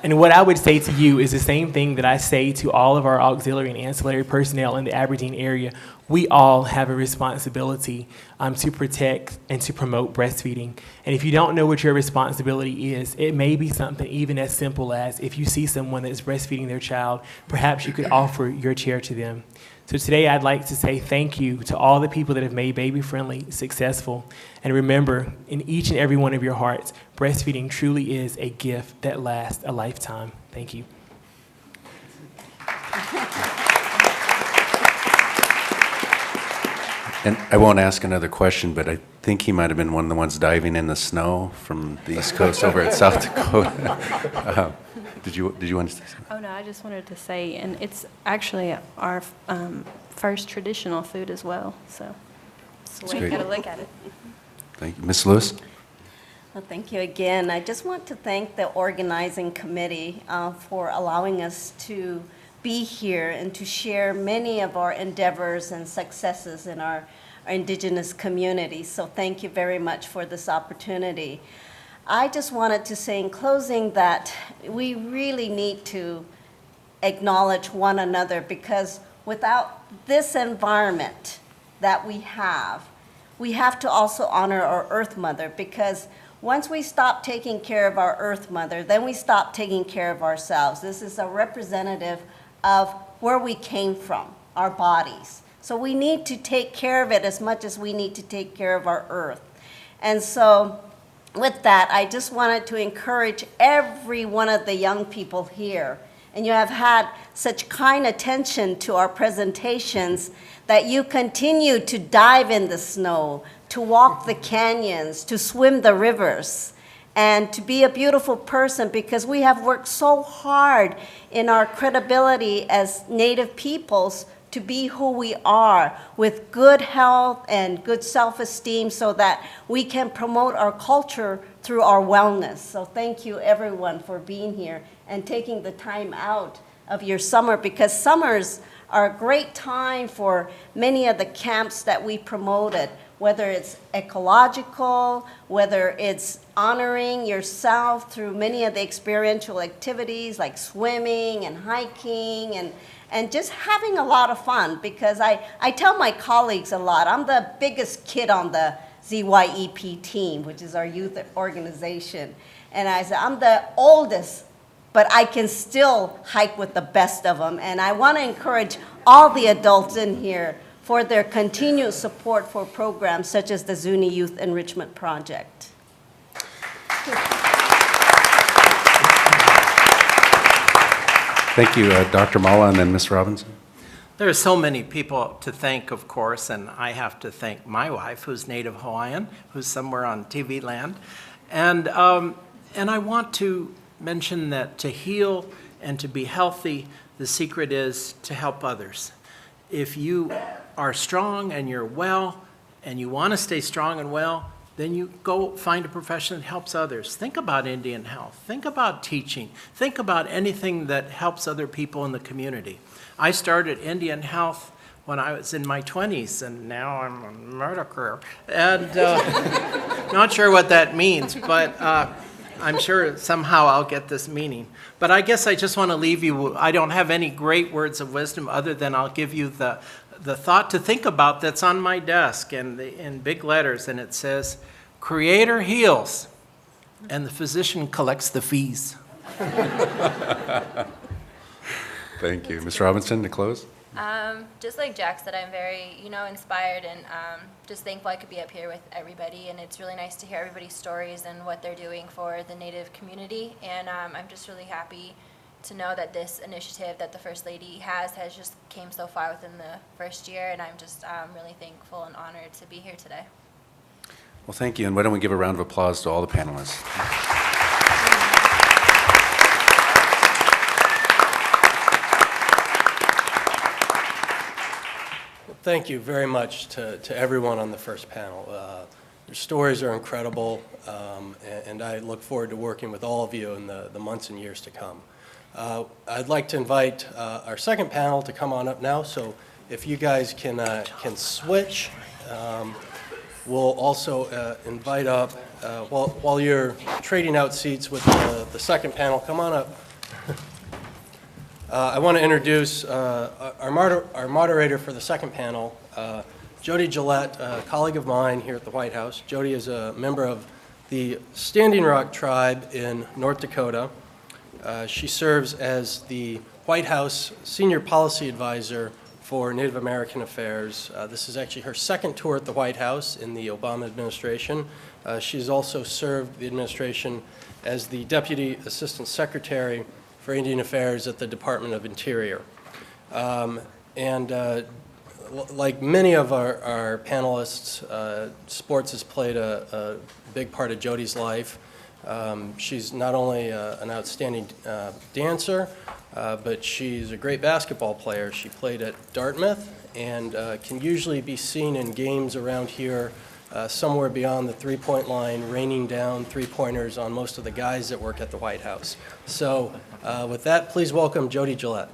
And what I would say to you is the same thing that I say to all of our auxiliary and ancillary personnel in the Aberdeen area. We all have a responsibility to protect and to promote breastfeeding. And if you don't know what your responsibility is, it may be something even as simple as if you see someone that's breastfeeding their child, perhaps you could offer your chair to them. So today I'd like to say thank you to all the people that have made Baby Friendly successful. And remember, in each and every one of your hearts, breastfeeding truly is a gift that lasts a lifetime. Thank you. And I won't ask another question, but I think he might have been one of the ones diving in the snow from the East Coast over at South Dakota. Did you want to say something? Oh, no, I just wanted to say, and it's actually our first traditional food as well, so that's the way you great. got to look at it. Thank you. Ms. Lewis? Well, thank you again. I just want to thank the organizing committee for allowing us to be here and to share many of our endeavors and successes in our indigenous community. So thank you very much for this opportunity. I just wanted to say in closing that we really need to acknowledge one another, because without this environment that we have to also honor our Earth Mother, because once we stop taking care of our Earth Mother, then we stop taking care of ourselves. This is a representative of where we came from, our bodies. So we need to take care of it as much as we need to take care of our Earth. And so with that, I just wanted to encourage every one of the young people here, and you have had such kind attention to our presentations, that you continue to dive in the snow, to walk the canyons, to swim the rivers, and to be a beautiful person, because we have worked so hard in our credibility as Native peoples to be who we are, with good health and good self-esteem, so that we can promote our culture through our wellness. So thank you everyone for being here and taking the time out of your summer, because summers are a great time for many of the camps that we promoted, whether it's ecological, whether it's honoring yourself through many of the experiential activities like swimming and hiking, and just having a lot of fun. Because I tell my colleagues a lot, I'm the biggest kid on the ZYEP team, which is our youth organization. And I say, I'm the oldest, but I can still hike with the best of them. And I want to encourage all the adults in here for their continued support for programs such as the Zuni Youth Enrichment Project. Thank you, Dr. Mala, and then Ms. Robinson. There are so many people to thank, of course, and I have to thank my wife, who's native Hawaiian, who's somewhere on TV land. And I want to mention that to heal and to be healthy, the secret is to help others. If you are strong and you're well, and you want to stay strong and well, then you go find a profession that helps others. Think about Indian Health. Think about teaching. Think about anything that helps other people in the community. I started Indian Health when I was in my 20s, and now I'm a murderer. And not sure what that means, but I'm sure somehow I'll get this meaning. But I guess I just want to leave you, I don't have any great words of wisdom other than I'll give you the thought to think about that's on my desk and in big letters, and it says, Creator heals, and the physician collects the fees. Thank you. Ms. Robinson, to close? Just like Jack said, I'm very, inspired and just thankful I could be up here with everybody. And it's really nice to hear everybody's stories and what they're doing for the Native community. And I'm just really happy to know that this initiative that the First Lady has just came so far within the first year. And I'm just really thankful and honored to be here today. Well, thank you. And why don't we give a round of applause to all the panelists? Thank you very much to everyone on the first panel. Your stories are incredible, and I look forward to working with all of you in the months and years to come. I'd like to invite our second panel to come on up now, so if you guys can switch. We'll also invite up, while you're trading out seats with the second panel, come on up. I want to introduce our moderator for the second panel, Jody Gillette, a colleague of mine here at the White House. Jody is a member of the Standing Rock tribe in North Dakota. She serves as the White House Senior Policy Advisor for Native American Affairs. This is actually her second tour at the White House in the Obama administration. She's also served the administration as the Deputy Assistant Secretary for Indian Affairs at the Department of Interior. Like many of our panelists, sports has played a big part of Jody's life. She's not only an outstanding dancer, but she's a great basketball player. She played at Dartmouth and can usually be seen in games around here somewhere beyond the three-point line, raining down three-pointers on most of the guys that work at the White House. So with that, please welcome Jody Gillette.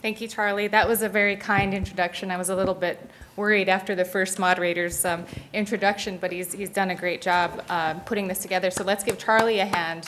Thank you, Charlie. That was a very kind introduction. I was a little bit worried after the first moderator's introduction, but he's done a great job putting this together. So let's give Charlie a hand.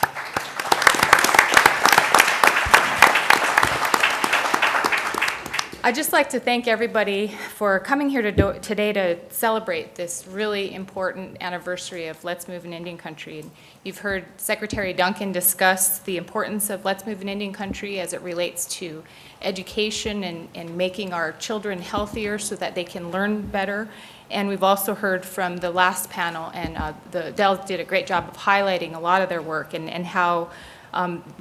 I'd just like to thank everybody for coming here today to celebrate this really important anniversary of Let's Move in Indian Country. And you've heard Secretary Duncan discuss the importance of Let's Move in Indian Country as it relates to education and making our children healthier so that they can learn better. And we've also heard from the last panel, and Dell did a great job of highlighting a lot of their work and how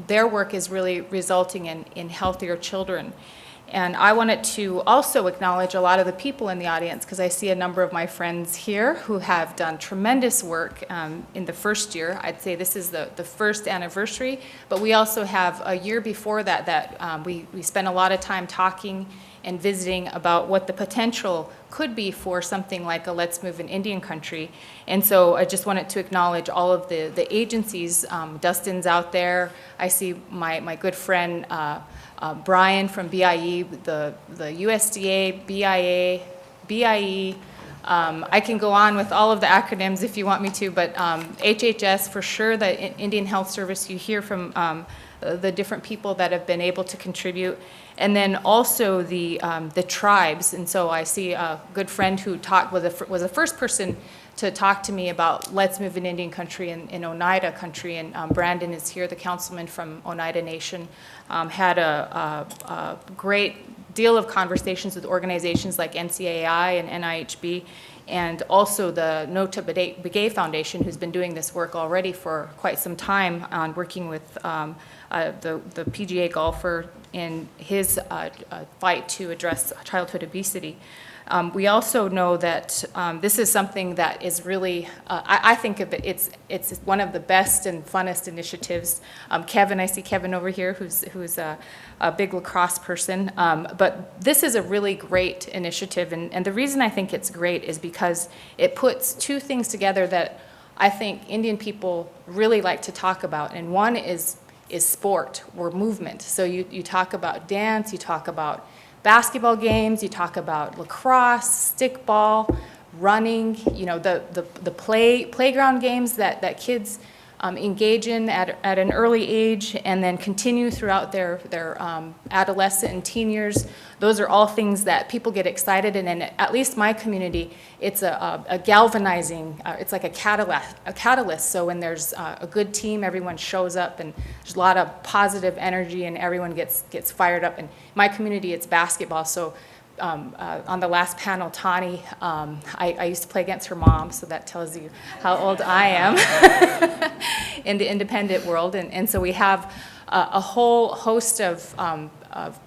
their work is really resulting in healthier children. And I wanted to also acknowledge a lot of the people in the audience, because I see a number of my friends here who have done tremendous work in the first year. I'd say this is the first anniversary, but we also have a year before that we spent a lot of time talking and visiting about what the potential could be for something like a Let's Move in Indian Country. And so I just wanted to acknowledge all of the agencies. Dustin's out there. I see my good friend Brian from BIE, the USDA, BIA, BIE. I can go on with all of the acronyms if you want me to, but HHS for sure, the Indian Health Service, you hear from the different people that have been able to contribute. And then also the tribes. And so I see a good friend who was the first person to talk to me about Let's Move in Indian Country in Oneida Country. And Brandon is here, the councilman from Oneida Nation. Had a great deal of conversations with organizations like NCAI and NIHB. and also the Nota Begay Foundation, who's been doing this work already for quite some time on working with the PGA golfer in his fight to address childhood obesity. We also know that this is something that is really, I think of it, it's one of the best and funnest initiatives. Kevin, I see Kevin over here, who's a big lacrosse person. But this is a really great initiative, and the reason I think it's great is because it puts two things together that I think Indian people really like to talk about, and one is sport or movement. So you talk about dance, you talk about basketball games, you talk about lacrosse, stickball, running, you know, the playground games that kids engage in at an early age and then continue throughout their adolescent and teen years. Those are all things that people get excited in, and at least my community, it's a galvanizing, it's like a catalyst. So when there's a good team, everyone shows up and there's a lot of positive energy and everyone gets fired up. And my community, it's basketball. So on the last panel, Tani, I used to play against her mom, so that tells you how old I am in the independent world. And so we have a whole host of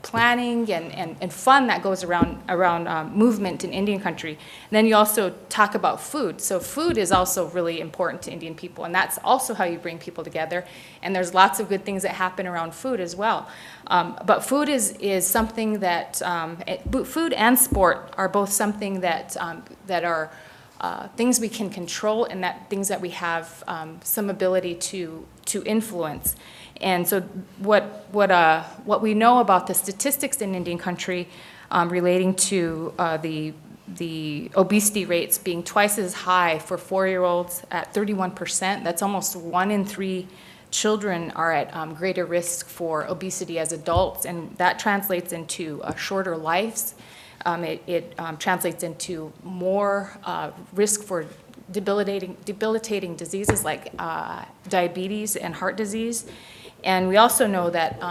planning and fun that goes around movement in Indian country. And then you also talk about food. So food is also really important to Indian people, and that's also how you bring people together. And there's lots of good things that happen around food as well. But food is something that, food and sport are both something that are things we can control and things that we have some ability to influence. And so what we know about the statistics in Indian country relating to the obesity rates being twice as high for 4-year-olds at 31%, that's almost 1 in 3 children are at greater risk for obesity as adults, and that translates into shorter lives. It translates into more risk for debilitating diseases like diabetes and heart disease. And we also know that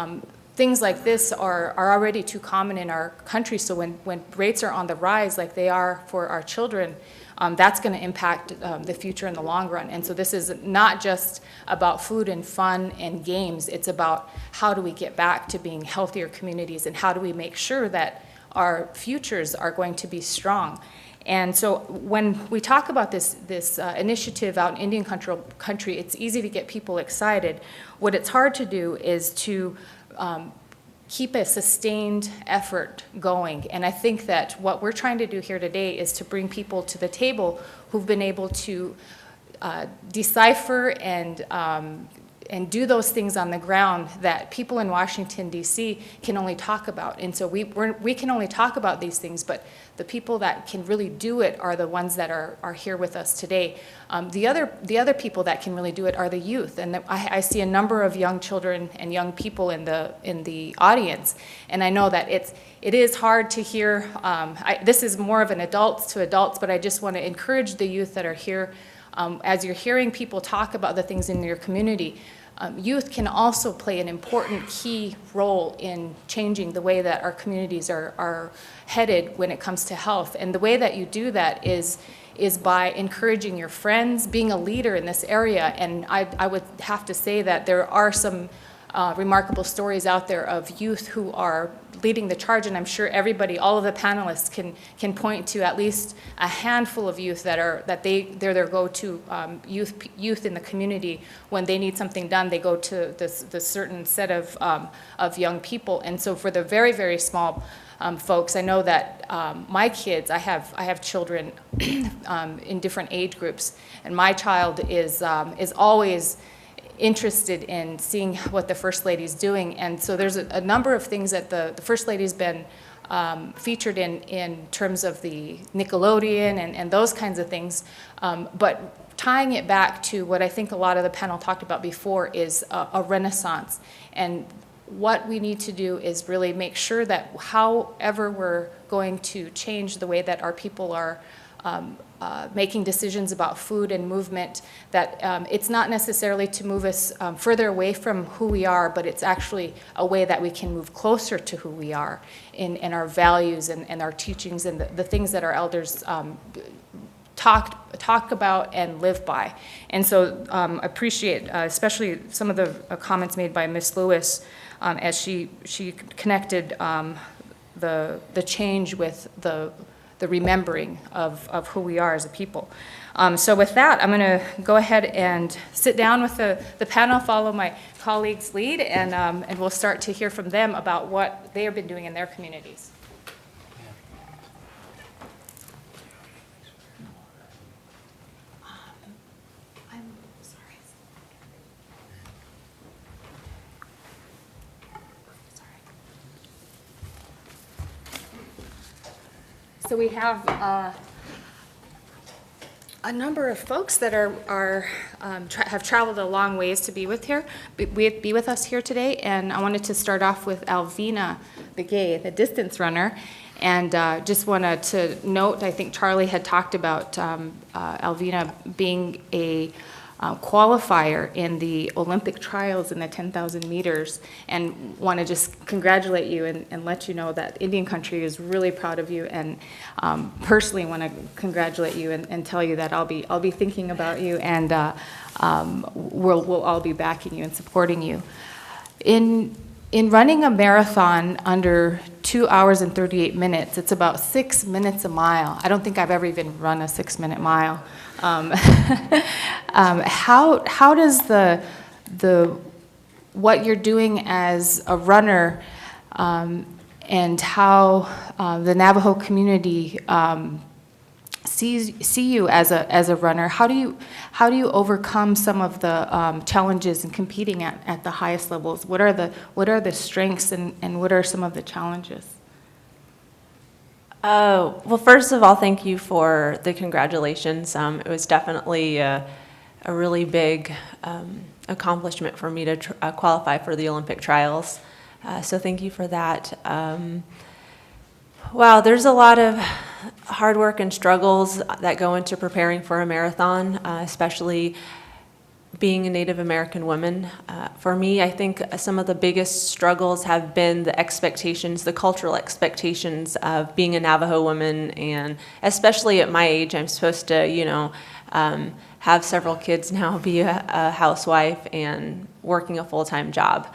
things like this are already too common in our country, so when rates are on the rise like they are for our children, that's going to impact the future in the long run. And so this is not just about food and fun and games, it's about how do we get back to being healthier communities and how do we make sure that our futures are going to be strong. And so when we talk about this initiative out in Indian country, it's easy to get people excited. What it's hard to do is to keep a sustained effort going. And I think that what we're trying to do here today is to bring people to the table who've been able to decipher and do those things on the ground that people in Washington, D.C. can only talk about. And so we can only talk about these things, but the people that can really do it are the ones that are here with us today. The other people that can really do it are the youth. And I see a number of young children and young people in the audience. And I know that it is hard to hear. This is more of an adults to adults, but I just want to encourage the youth that are here. As you're hearing people talk about the things in your community, youth can also play an important key role in changing the way that our communities are headed when it comes to health. And the way that you do that is by encouraging your friends, being a leader in this area. And I would have to say that there are some remarkable stories out there of youth who are leading the charge, and I'm sure everybody, all of the panelists can point to at least a handful of youth they're their go-to youth in the community. When they need something done, they go to the certain set of young people. And so for the very, very small folks, I know that my kids, I have children in different age groups, and my child is always interested in seeing what the First Lady's doing. And so there's a number of things that the First Lady's been featured in terms of the Nickelodeon and those kinds of things. But tying it back to what I think a lot of the panel talked about before is a renaissance. And what we need to do is really make sure that however we're going to change the way that our people are making decisions about food and movement, that it's not necessarily to move us further away from who we are, but it's actually a way that we can move closer to who we are in our values and our teachings and the things that our elders talk about and live by. And so appreciate especially some of the comments made by Ms. Lewis as she connected the change with the remembering of who we are as a people. So with that, I'm going to go ahead and sit down with the panel, follow my colleagues' lead, and we'll start to hear from them about what they have been doing in their communities. So we have a number of folks that have traveled a long ways to be with us here today, and I wanted to start off with Alvina Begay, the distance runner, and just wanted to note, I think Charlie had talked about Alvina being a qualifier in the Olympic trials in the 10,000 meters, and want to just congratulate you and let you know that Indian Country is really proud of you, and personally want to congratulate you and tell you that I'll be thinking about you, and we'll all be backing you and supporting you. In running a marathon under 2 hours and 38 minutes, it's about 6 minutes a mile. I don't think I've ever even run a 6-minute mile. How does what you're doing as a runner and how the Navajo community see you as a runner, how do you overcome some of the challenges in competing at the highest levels? What are the strengths and what are some of the challenges? Well, first of all, thank you for the congratulations. It was definitely a really big accomplishment for me to qualify for the Olympic trials. So thank you for that. Wow, there's a lot of hard work and struggles that go into preparing for a marathon, especially being a Native American woman. For me, I think some of the biggest struggles have been the expectations, the cultural expectations of being a Navajo woman, and especially at my age, I'm supposed to, have several kids now, be a housewife, and working a full-time job.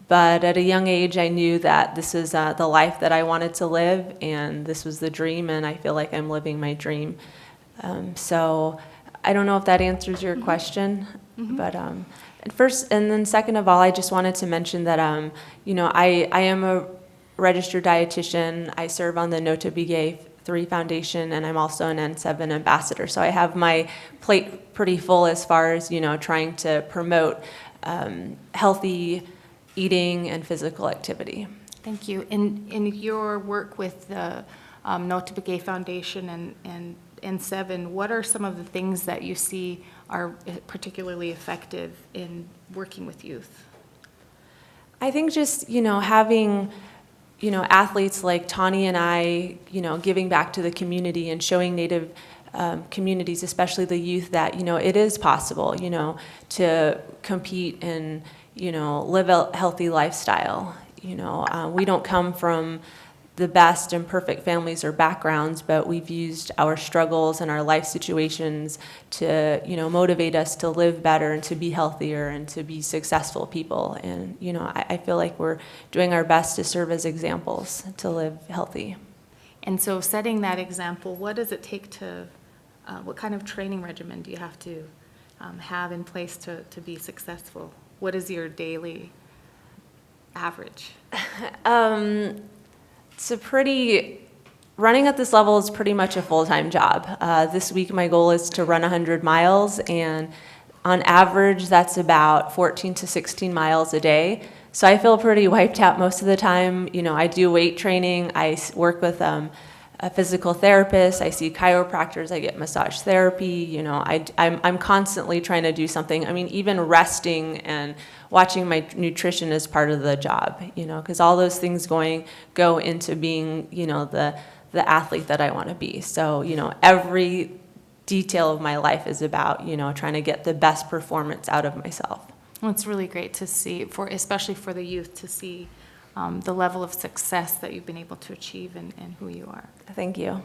But at a young age, I knew that this is the life that I wanted to live, and this was the dream, and I feel like I'm living my dream. So I don't know if that answers your question. Mm-hmm. But first, and then second of all, I just wanted to mention that, I am a registered dietitian. I serve on the Nota Begay 3 Foundation, and I'm also an N7 ambassador. So I have my plate pretty full as far as, trying to promote healthy eating and physical activity. Thank you. In your work with the Nota Begay Foundation and N7, what are some of the things that you see are particularly effective in working with youth? I think just, having, athletes like Tani and I, giving back to the community and showing Native communities, especially the youth, that, it is possible, to compete and, live a healthy lifestyle. We don't come from the best and perfect families or backgrounds, but we've used our struggles and our life situations to, motivate us to live better and to be healthier and to be successful people. And, I feel like we're doing our best to serve as examples to live healthy. And so setting that example, what does it take to, what kind of training regimen do you have to have in place to be successful? What is your daily average? Running at this level is pretty much a full-time job. This week my goal is to run 100 miles, and on average that's about 14 to 16 miles a day. So I feel pretty wiped out most of the time. I do weight training, I work with a physical therapist, I see chiropractors, I get massage therapy, I'm constantly trying to do something. I mean, even resting and watching my nutrition is part of the job, because all those things go into being, the athlete that I want to be. So, every detail of my life is about, trying to get the best performance out of myself. Well, it's really great to see, especially for the youth, to see the level of success that you've been able to achieve and who you are. Thank you.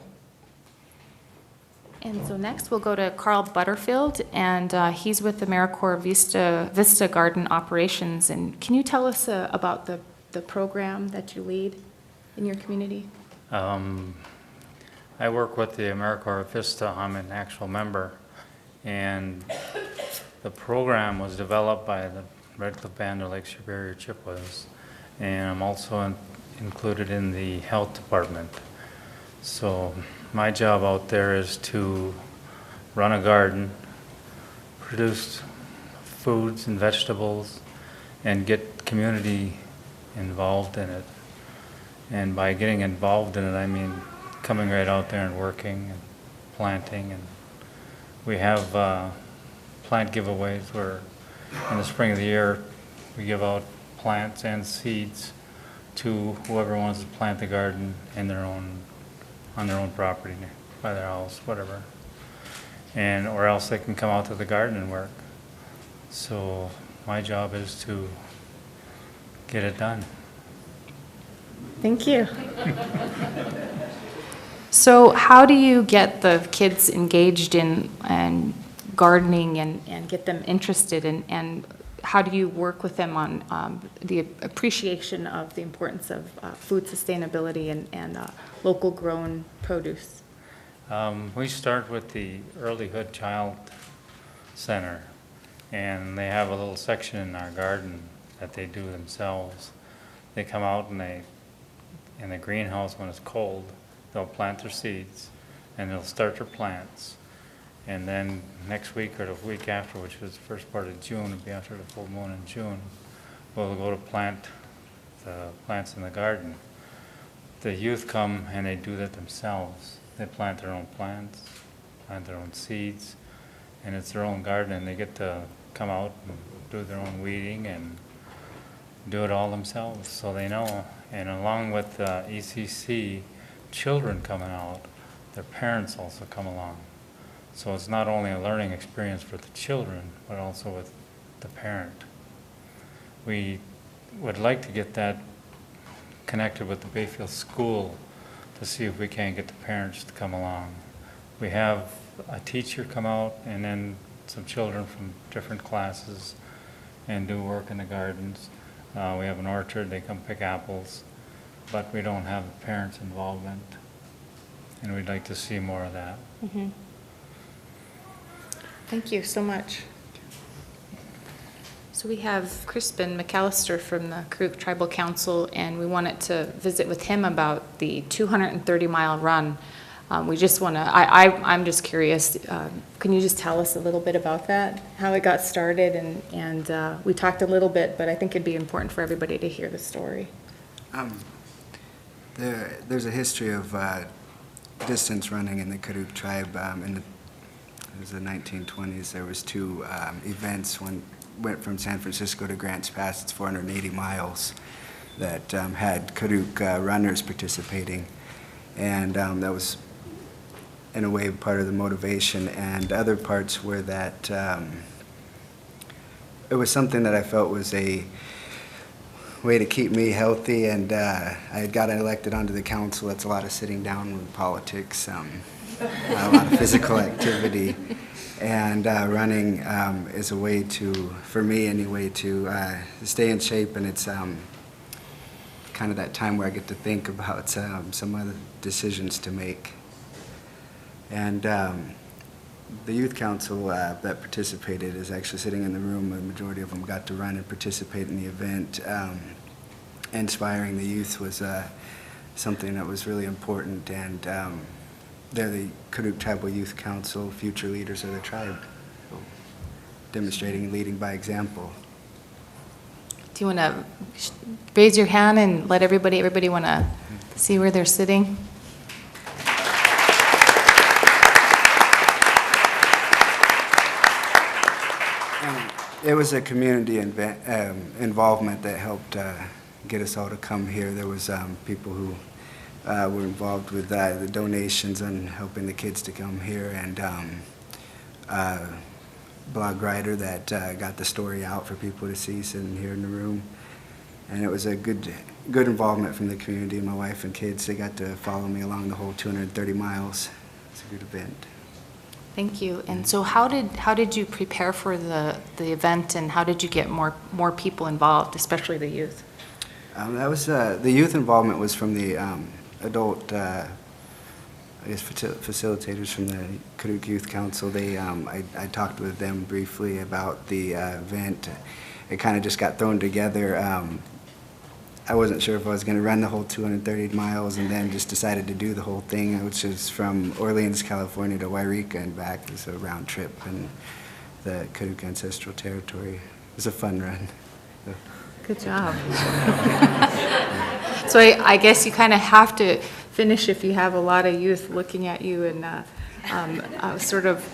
And so next we'll go to Carl Butterfield, and he's with AmeriCorps Vista Garden Operations. And can you tell us about the program that you lead in your community? I work with the AmeriCorps Vista. I'm an actual member, and the program was developed by the Red Cliff Band of Lake Superior Chippewas, and I'm also included in the health department. So my job out there is to run a garden, produce foods and vegetables, and get community involved in it. And by getting involved in it, I mean coming right out there and working and planting. And we have plant giveaways where in the spring of the year we give out plants and seeds to whoever wants to plant the garden in their own, on their own property, by their house, whatever. And or else they can come out to the garden and work. So my job is to get it done. Thank you. So how do you get the kids engaged in gardening and get them interested and how do you work with them on the appreciation of the importance of food sustainability and local grown produce? We start with the Earlyhood Child Center, and they have a little section in our garden that they do themselves. They come out and they, in the greenhouse when it's cold, they'll plant their seeds and they'll start their plants. And then next week or the week after, which is the first part of June, it'll be after the full moon in June, we'll go to plant the plants in the garden. The youth come and they do that themselves. They plant their own plants, plant their own seeds, and it's their own garden, and they get to come out and do their own weeding and do it all themselves, so they know. And along with ECC, children coming out, their parents also come along. So it's not only a learning experience for the children, but also with the parent. We would like to get that connected with the Bayfield School to see if we can get the parents to come along. We have a teacher come out and then some children from different classes and do work in the gardens. We have an orchard, they come pick apples, but we don't have the parents' involvement, and we'd like to see more of that. Mm-hmm. Thank you so much. So we have Crispin McAllister from the Karuk Tribal Council, and we wanted to visit with him about the 230-mile run. We just want to, I'm just curious, can you just tell us a little bit about that, how it got started? And we talked a little bit, but I think it'd be important for everybody to hear the story. There's a history of distance running in the Karuk tribe. It was the 1920s. There was two events. One went from San Francisco to Grants Pass. It's 480 miles that had Karuk runners participating. And that was, in a way, part of the motivation. And other parts were that it was something that I felt was a way to keep me healthy. And I had gotten elected onto the council. That's a lot of sitting down with politics, a lot of physical activity. And running is a way to, for me anyway, to stay in shape. And it's kind of that time where I get to think about some other decisions to make. And the youth council that participated is actually sitting in the room. The majority of them got to run and participate in the event. Inspiring the youth was something that was really important, and they're the Karuk Tribal Youth Council, future leaders of the tribe, so demonstrating and leading by example. Do you want to raise your hand and let everybody want to see where they're sitting? It was a community involvement that helped get us all to come here. There was people who were involved with the donations and helping the kids to come here, and blog writer that got the story out for people to see sitting here in the room. And it was a good involvement from the community. My wife and kids, they got to follow me along the whole 230 miles. It's a good event. Thank you. And so how did you prepare for the event, and how did you get more people involved, especially the youth? That was the youth involvement was from the adult, I guess, facilitators from the Karuk Youth Council. They, I talked with them briefly about the event. It kind of just got thrown together. I wasn't sure if I was going to run the whole 230 miles, and then just decided to do the whole thing, which is from Orleans, California to Wairika and back. It was a round trip in the Karuk Ancestral Territory. It was a fun run. Good job. So I guess you kind of have to finish if you have a lot of youth looking at you and sort of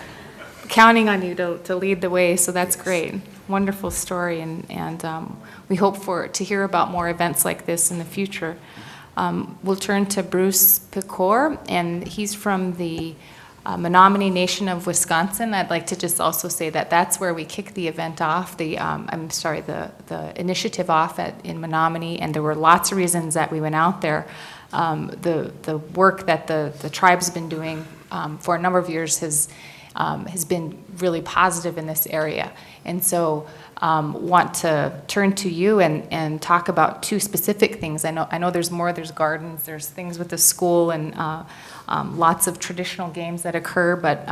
counting on you to lead the way, so that's great. Wonderful story, and we hope to hear about more events like this in the future. We'll turn to Bruce Pecor, and he's from the Menominee Nation of Wisconsin. I'd like to just also say that that's where we kicked the event off, the initiative off in Menominee, and there were lots of reasons that we went out there. The work that the tribe's been doing for a number of years has been really positive in this area. And so want to turn to you and talk about two specific things. I know there's more, there's gardens, there's things with the school, and lots of traditional games that occur, but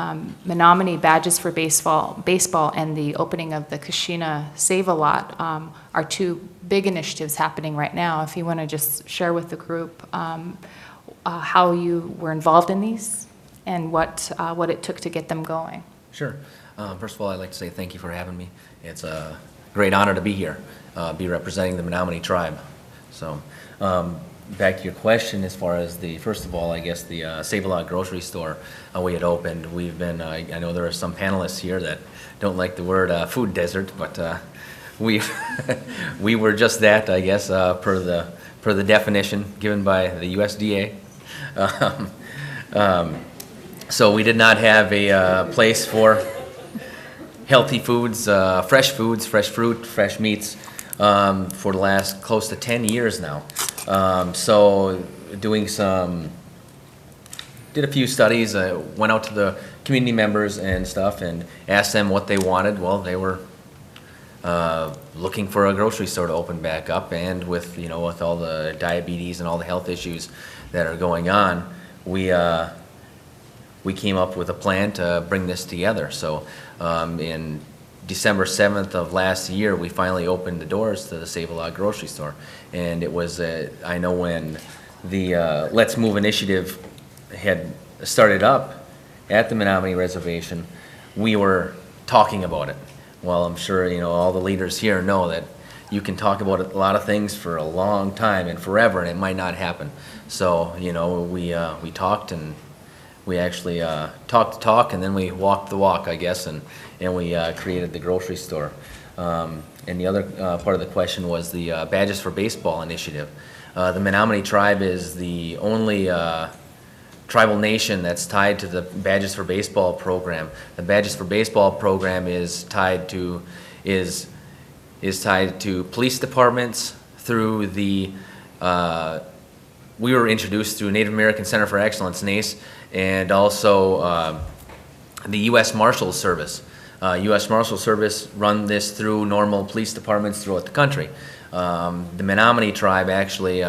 Menominee Badges for Baseball and the opening of the Kashina Save-A-Lot are two big initiatives happening right now. If you want to just share with the group how you were involved in these and what it took to get them going. Sure. First of all, I'd like to say thank you for having me. It's a great honor to be here, be representing the Menominee tribe. So, back to your question, as far as first of all, I guess the Save-A-Lot grocery store we had opened. We've been, I know there are some panelists here that don't like the word food desert, but we we were just that, I guess, per the definition given by the USDA. So we did not have a place for healthy foods, fresh fruit, fresh meats for the last close to 10 years now. So did a few studies, went out to the community members and stuff and asked them what they wanted. Well, they were looking for a grocery store to open back up, and with all the diabetes and all the health issues that are going on, we came up with a plan to bring this together. So in December 7th of last year, we finally opened the doors to the Save-A-Lot grocery store. And it was, I know when the Let's Move initiative had started up at the Menominee Reservation, we were talking about it. Well, I'm sure all the leaders here know that you can talk about a lot of things for a long time and forever, and it might not happen. So we talked, and we actually talked the talk, and then we walked the walk, I guess, and we created the grocery store. And the other part of the question was the Badges for Baseball initiative. The Menominee tribe is the only tribal nation that's tied to the Badges for Baseball program. The Badges for Baseball program is tied to police departments through the. We were introduced through Native American Center for Excellence, NACE, and also the U.S. Marshals Service. U.S. Marshals Service run this through normal police departments throughout the country. The Menominee tribe actually,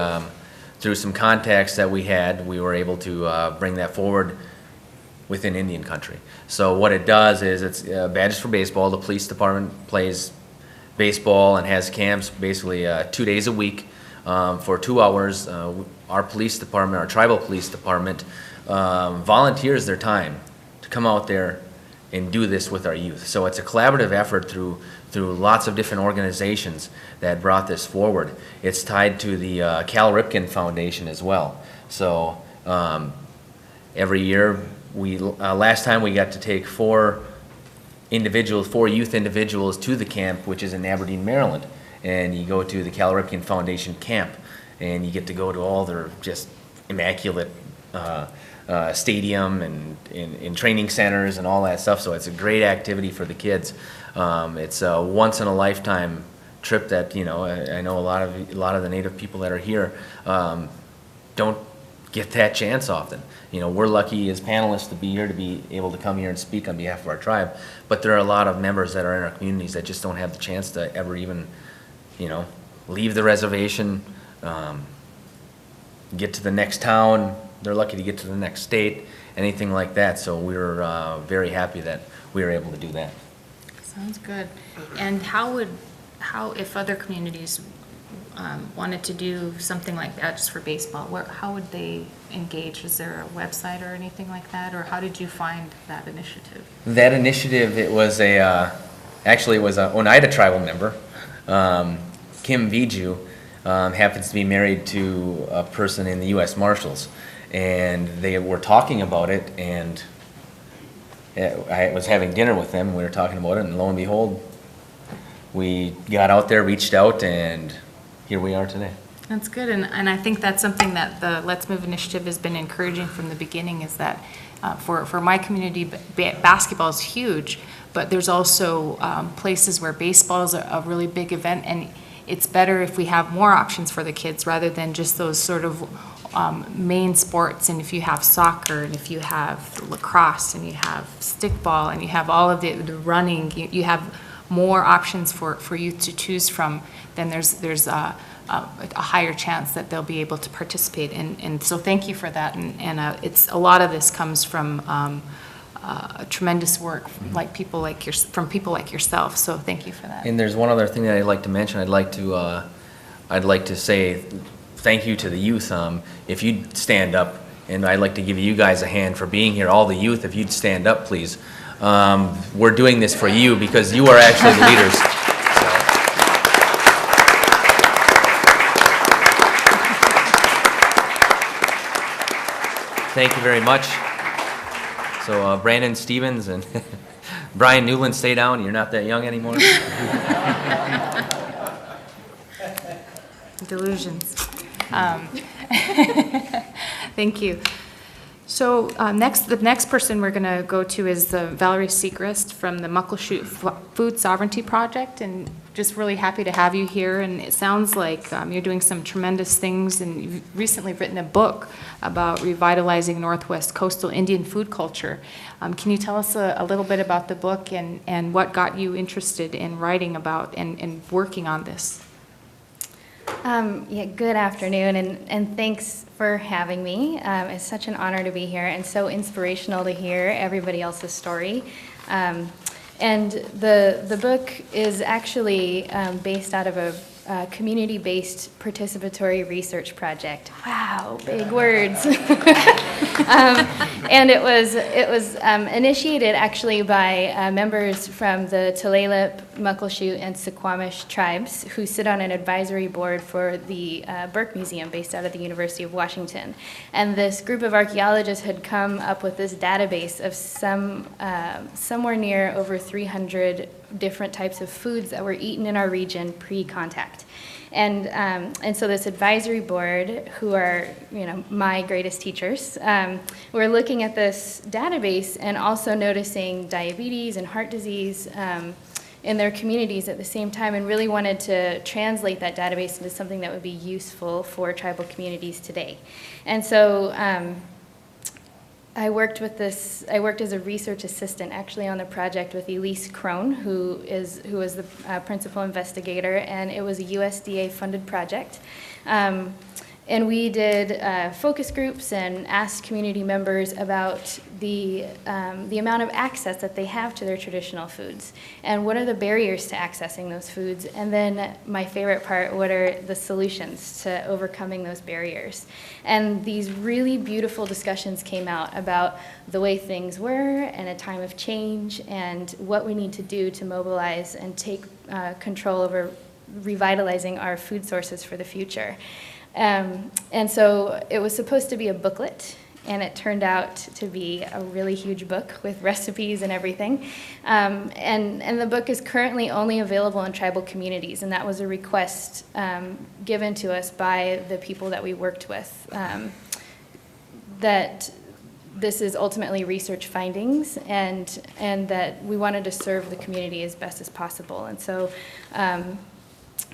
through some contacts that we had, we were able to bring that forward within Indian country. So what it does is it's Badges for Baseball. The police department plays baseball and has camps basically 2 days a week for 2 hours. Our police department, our tribal police department, volunteers their time to come out there and do this with our youth. So it's a collaborative effort through lots of different organizations that brought this forward. It's tied to the Cal Ripken Foundation as well. So every year, last time we got to take 4 youth individuals to the camp, which is in Aberdeen, Maryland. And you go to the Cal Ripken Foundation camp, and you get to go to all their just immaculate stadium and training centers and all that stuff. So it's a great activity for the kids. It's a once in a lifetime trip that I know a lot of the Native people that are here don't get that chance often. You know, we're lucky as panelists to be here, to be able to come here and speak on behalf of our tribe, but there are a lot of members that are in our communities that just don't have the chance to ever even, you know, leave the reservation, get to the next town. They're lucky to get to the next state, anything like that. So we're very happy that we were able to do that. Sounds good. And how, if other communities wanted to do something like that just for baseball, how would they engage? Is there a website or anything like that, or how did you find that initiative? That initiative, it was actually it was an Oneida tribal member, Kim Viju, happens to be married to a person in the U.S. Marshals, and they were talking about it, and I was having dinner with them, and we were talking about it, and lo and behold, we got out there, reached out, and here we are today. That's good, and I think that's something that the Let's Move initiative has been encouraging from the beginning, is that for my community, basketball is huge, but there's also places where baseball is a really big event, and it's better if we have more options for the kids rather than just those sort of main sports. And if you have soccer, and if you have lacrosse, and you have stickball, and you have all of the running, you have more options for youth to choose from, then there's a higher chance that they'll be able to participate. And so thank you for that. And it's a lot of this comes from tremendous work, from people like yourself. So thank you for that. And there's one other thing that I'd like to mention. I'd like to say thank you to the youth. If you'd stand up, and I'd like to give you guys a hand for being here. All the youth, if you'd stand up, please. We're doing this for you because you are actually the leaders. Thank you very much. So Brandon Stevens and Brian Newland, stay down. You're not that young anymore. Delusions. Thank you. So the next person we're going to go to is Valerie Seacrest from the Muckleshoot Food Sovereignty Project, and just really happy to have you here. And it sounds like you're doing some tremendous things, and you've recently written a book about revitalizing Northwest coastal Indian food culture. Can you tell us a little bit about the book and what got you interested in writing about and working on this? Yeah, good afternoon, and thanks for having me. It's such an honor to be here and so inspirational to hear everybody else's story. And the book is actually based out of a community-based participatory research project. Wow, big words. And it was initiated actually by members from the Tulalip, Muckleshoot, and Suquamish tribes who sit on an advisory board for the Burke Museum based out of the University of Washington. And this group of archaeologists had come up with this database of somewhere near over 300 different types of foods that were eaten in our region pre-contact. And so this advisory board, who are my greatest teachers, were looking at this database and also noticing diabetes and heart disease in their communities at the same time, and really wanted to translate that database into something that would be useful for tribal communities today. And so I worked as a research assistant actually on the project with Elise Crone, who was the principal investigator, and it was a USDA funded project. And we did focus groups and asked community members about the amount of access that they have to their traditional foods, and what are the barriers to accessing those foods, and then my favorite part, what are the solutions to overcoming those barriers. And these really beautiful discussions came out about the way things were and a time of change and what we need to do to mobilize and take control over revitalizing our food sources for the future. And so it was supposed to be a booklet, and it turned out to be a really huge book with recipes and everything. And the book is currently only available in tribal communities, and that was a request given to us by the people that we worked with, that this is ultimately research findings, and that we wanted to serve the community as best as possible. And so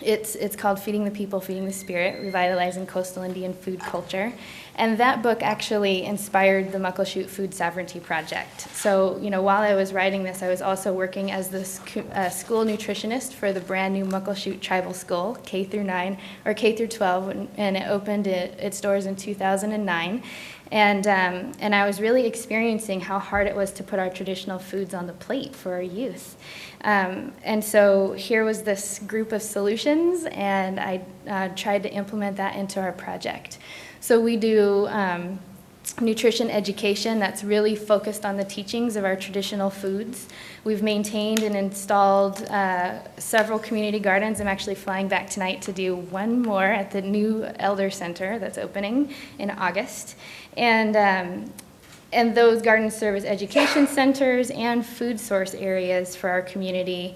It's called Feeding the People, Feeding the Spirit, Revitalizing Coastal Indian Food Culture. And that book actually inspired the Muckleshoot Food Sovereignty Project. So, while I was writing this, I was also working as the school nutritionist for the brand new Muckleshoot Tribal School, K through 9, or K through 12, and it opened its doors in 2009. And I was really experiencing how hard it was to put our traditional foods on the plate for our youth. And so here was this group of solutions, and I tried to implement that into our project. So we do nutrition education that's really focused on the teachings of our traditional foods. We've maintained and installed several community gardens. I'm actually flying back tonight to do one more at the new Elder Center that's opening in August. And those gardens serve as education centers and food source areas for our community.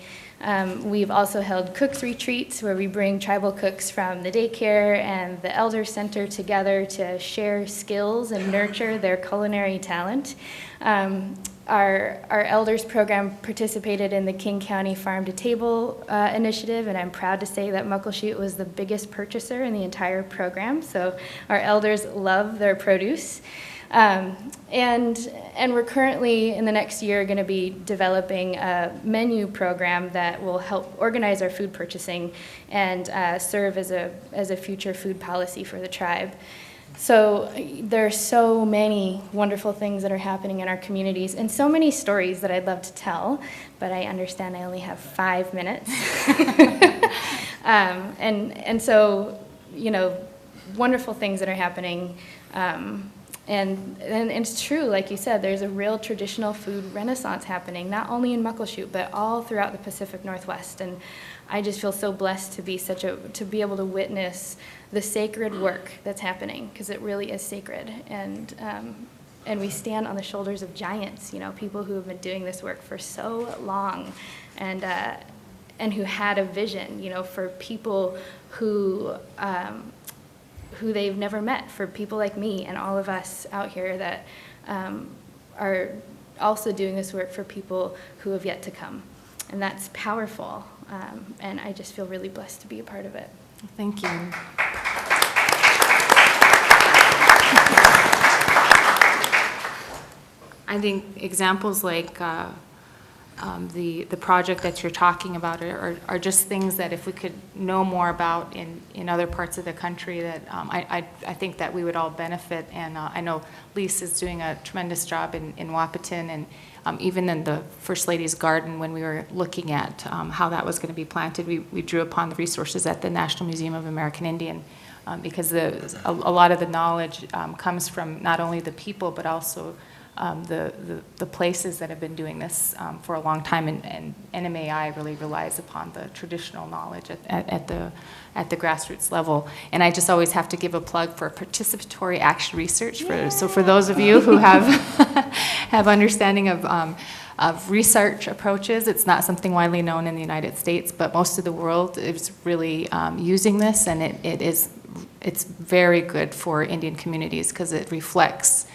We've also held cooks retreats where we bring tribal cooks from the daycare and the Elder Center together to share skills and nurture their culinary talent. Our elders program participated in the King County Farm to Table initiative, and I'm proud to say that Muckleshoot was the biggest purchaser in the entire program. So our elders love their produce. And we're currently, in the next year, going to be developing a menu program that will help organize our food purchasing and serve as a future food policy for the tribe. So there are so many wonderful things that are happening in our communities and so many stories that I'd love to tell, but I understand I only have 5 minutes. And so, wonderful things that are happening. And it's true, like you said, there's a real traditional food renaissance happening, not only in Muckleshoot, but all throughout the Pacific Northwest. And I just feel so blessed to be able to witness the sacred work that's happening, because it really is sacred. And we stand on the shoulders of giants, people who have been doing this work for so long, and who had a vision, for people who they've never met, for people like me and all of us out here that are also doing this work for people who have yet to come. And that's powerful, and I just feel really blessed to be a part of it. Thank you. I think examples like the project that you're talking about are just things that if we could know more about in other parts of the country, that I think that we would all benefit. And I know Lise is doing a tremendous job in Wahpeton, and even in the First Lady's Garden, when we were looking at how that was going to be planted, we drew upon the resources at the National Museum of American Indian, because a lot of the knowledge comes from not only the people, but also the places that have been doing this for a long time, and NMAI really relies upon the traditional knowledge at the grassroots level. And I just always have to give a plug for participatory action research. So for those of you who have have understanding of research approaches, it's not something widely known in the United States, but most of the world is really using this, and it's very good for Indian communities because it reflects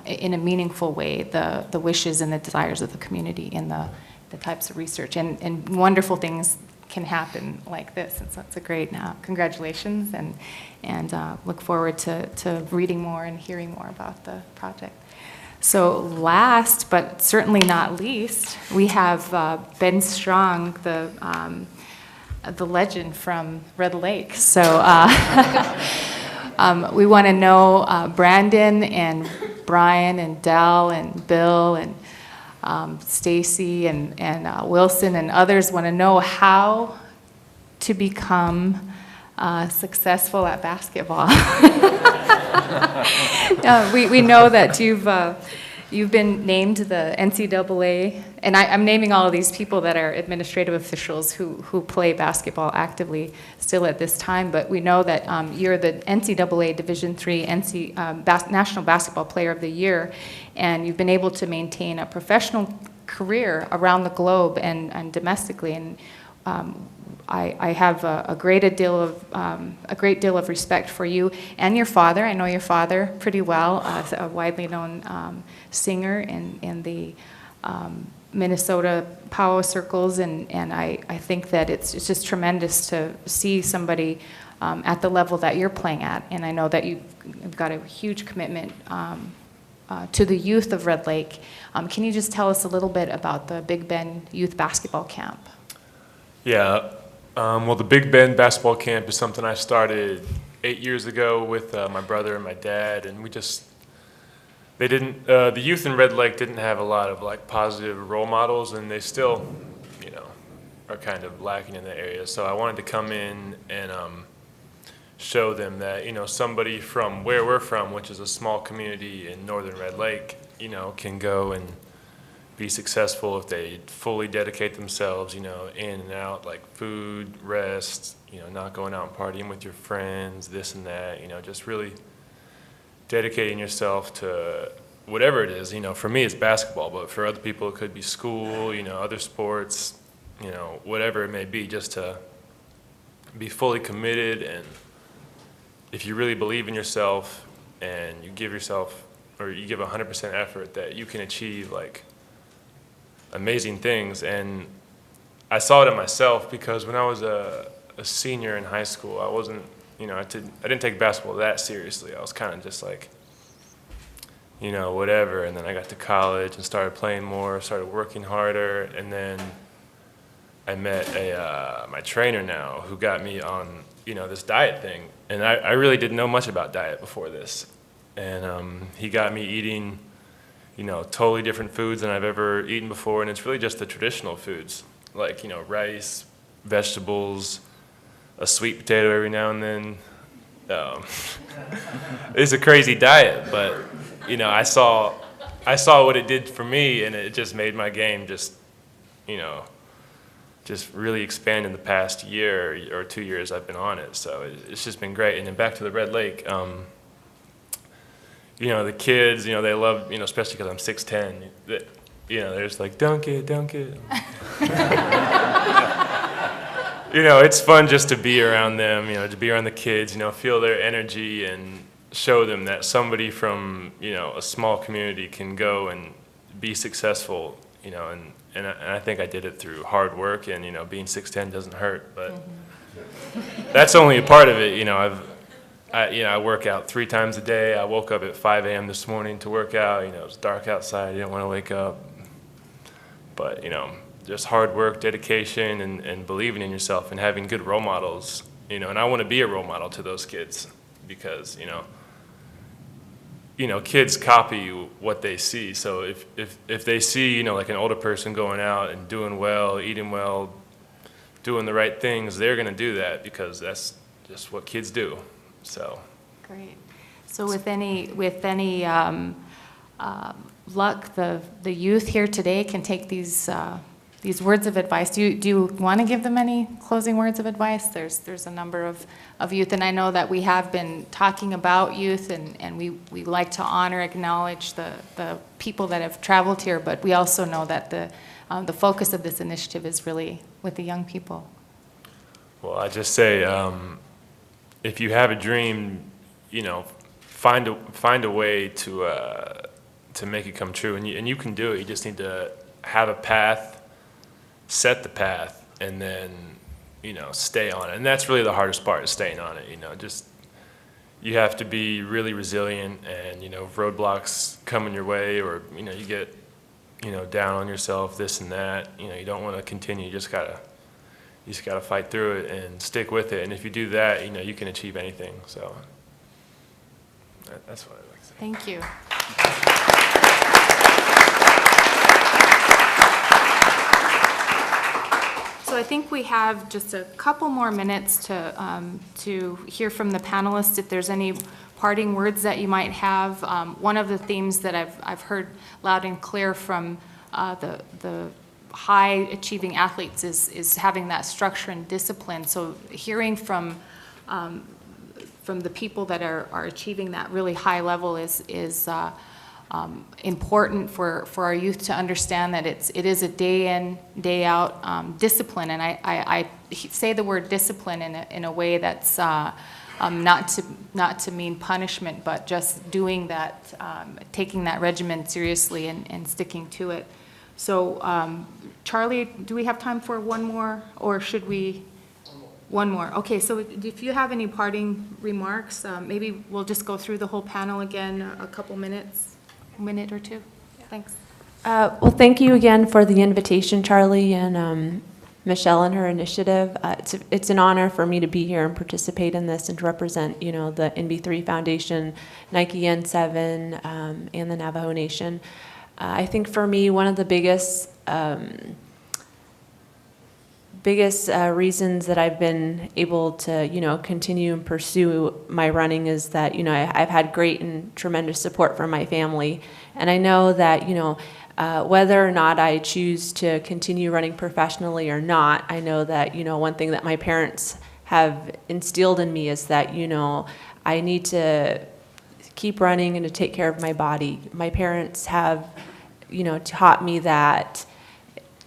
in a meaningful way the wishes and the desires of the community in the types of research. And wonderful things can happen like this. And so it's a great congratulations, and look forward to reading more and hearing more about the project. So last, but certainly not least, we have Ben Strong, the legend from Red Lake. So we want to know Brandon and Brian and Dell and Bill and Stacy and Wilson and others want to know how to become successful at basketball. We know that you've been named the NCAA, and I'm naming all of these people that are administrative officials who play basketball actively still at this time, but we know that you're the NCAA Division III National Basketball Player of the Year, and you've been able to maintain a professional career around the globe and domestically. And I have a great deal of respect for you and your father. I know your father pretty well, a widely known singer in the Minnesota Power Circles, and I think that it's just tremendous to see somebody at the level that you're playing at. And I know that you've got a huge commitment to the youth of Red Lake. Can you just tell us a little bit about the Big Bend Youth Basketball Camp? Yeah, well, the Big Bend Basketball Camp is something I started 8 years ago with my brother and my dad, and the youth in Red Lake didn't have a lot of like positive role models, and they still, are kind of lacking in that area. So I wanted to come in and show them that, somebody from where we're from, which is a small community in northern Red Lake, can go and be successful if they fully dedicate themselves, in and out, like food, rest, not going out and partying with your friends, this and that, just really dedicating yourself to whatever it is. For me it's basketball, but for other people it could be school, other sports, whatever it may be, just to be fully committed. And if you really believe in yourself and you give 100% effort, that you can achieve like amazing things. And I saw it in myself, because when I was a senior in high school, I wasn't, I didn't take basketball that seriously. I was kind of just like, whatever. And then I got to college and started playing more, started working harder, and then I met my trainer now, who got me on, this diet thing. And I really didn't know much about diet before this. And he got me eating, totally different foods than I've ever eaten before. And it's really just the traditional foods, like, rice, vegetables, a sweet potato every now and then. It's a crazy diet, but, I saw what it did for me, and it just made my game just really expand in the past year or 2 years I've been on it. So it's just been great. And then back to the Red Lake, the kids, they love, especially because I'm 6'10", they're just like, dunk it, dunk it. It's fun just to be around them, to be around the kids, feel their energy and show them that somebody from, a small community can go and be successful, and I think I did it through hard work, and, being 6'10" doesn't hurt, but that's only a part of it. I work out 3 times a day. I woke up at 5 a.m. this morning to work out. It was dark outside. I didn't want to wake up. But, just hard work, dedication, and believing in yourself and having good role models. And I want to be a role model to those kids, because, kids copy what they see. So if they see, like an older person going out and doing well, eating well, doing the right things, they're going to do that, because that's just what kids do. So great. So with any luck, the youth here today can take these words of advice. Do you want to give them any closing words of advice? There's a number of youth, and I know that we have been talking about youth, and we like to honor, acknowledge the people that have traveled here, but we also know that the focus of this initiative is really with the young people. Well, I just say, if you have a dream, find a way to make it come true, and you can do it. You just need to have a path, set the path, and then stay on it. And that's really the hardest part, is staying on it. Just you have to be really resilient, and roadblocks come in your way, or you get down on yourself, this and that. You don't want to continue. You just gotta fight through it and stick with it. And if you do that, you can achieve anything. So that's what I'd like to say. Thank you. So I think we have just a couple more minutes to hear from the panelists. If there's any parting words that you might have. One of the themes that I've heard loud and clear from the high achieving athletes is having that structure and discipline. So hearing from the people that are achieving that really high level is important for our youth to understand that it is a day in, day out discipline. And I say the word discipline in a way that's not to mean punishment, but just doing that, taking that regimen seriously and sticking to it. So Charlie, do we have time for one more, or should we? One more. Okay, so if you have any parting remarks, maybe we'll just go through the whole panel again, a couple minutes, a minute or two. Thanks. Well, thank you again for the invitation, Charlie, and Michelle and her initiative. It's an honor for me to be here and participate in this and to represent, the NB3 Foundation, Nike N7, and the Navajo Nation. I think for me, one of the biggest reasons that I've been able to, continue and pursue my running is that, I've had great and tremendous support from my family. And I know that, whether or not I choose to continue running professionally or not, I know that, one thing that my parents have instilled in me is that, I need to keep running and to take care of my body. My parents have, taught me that,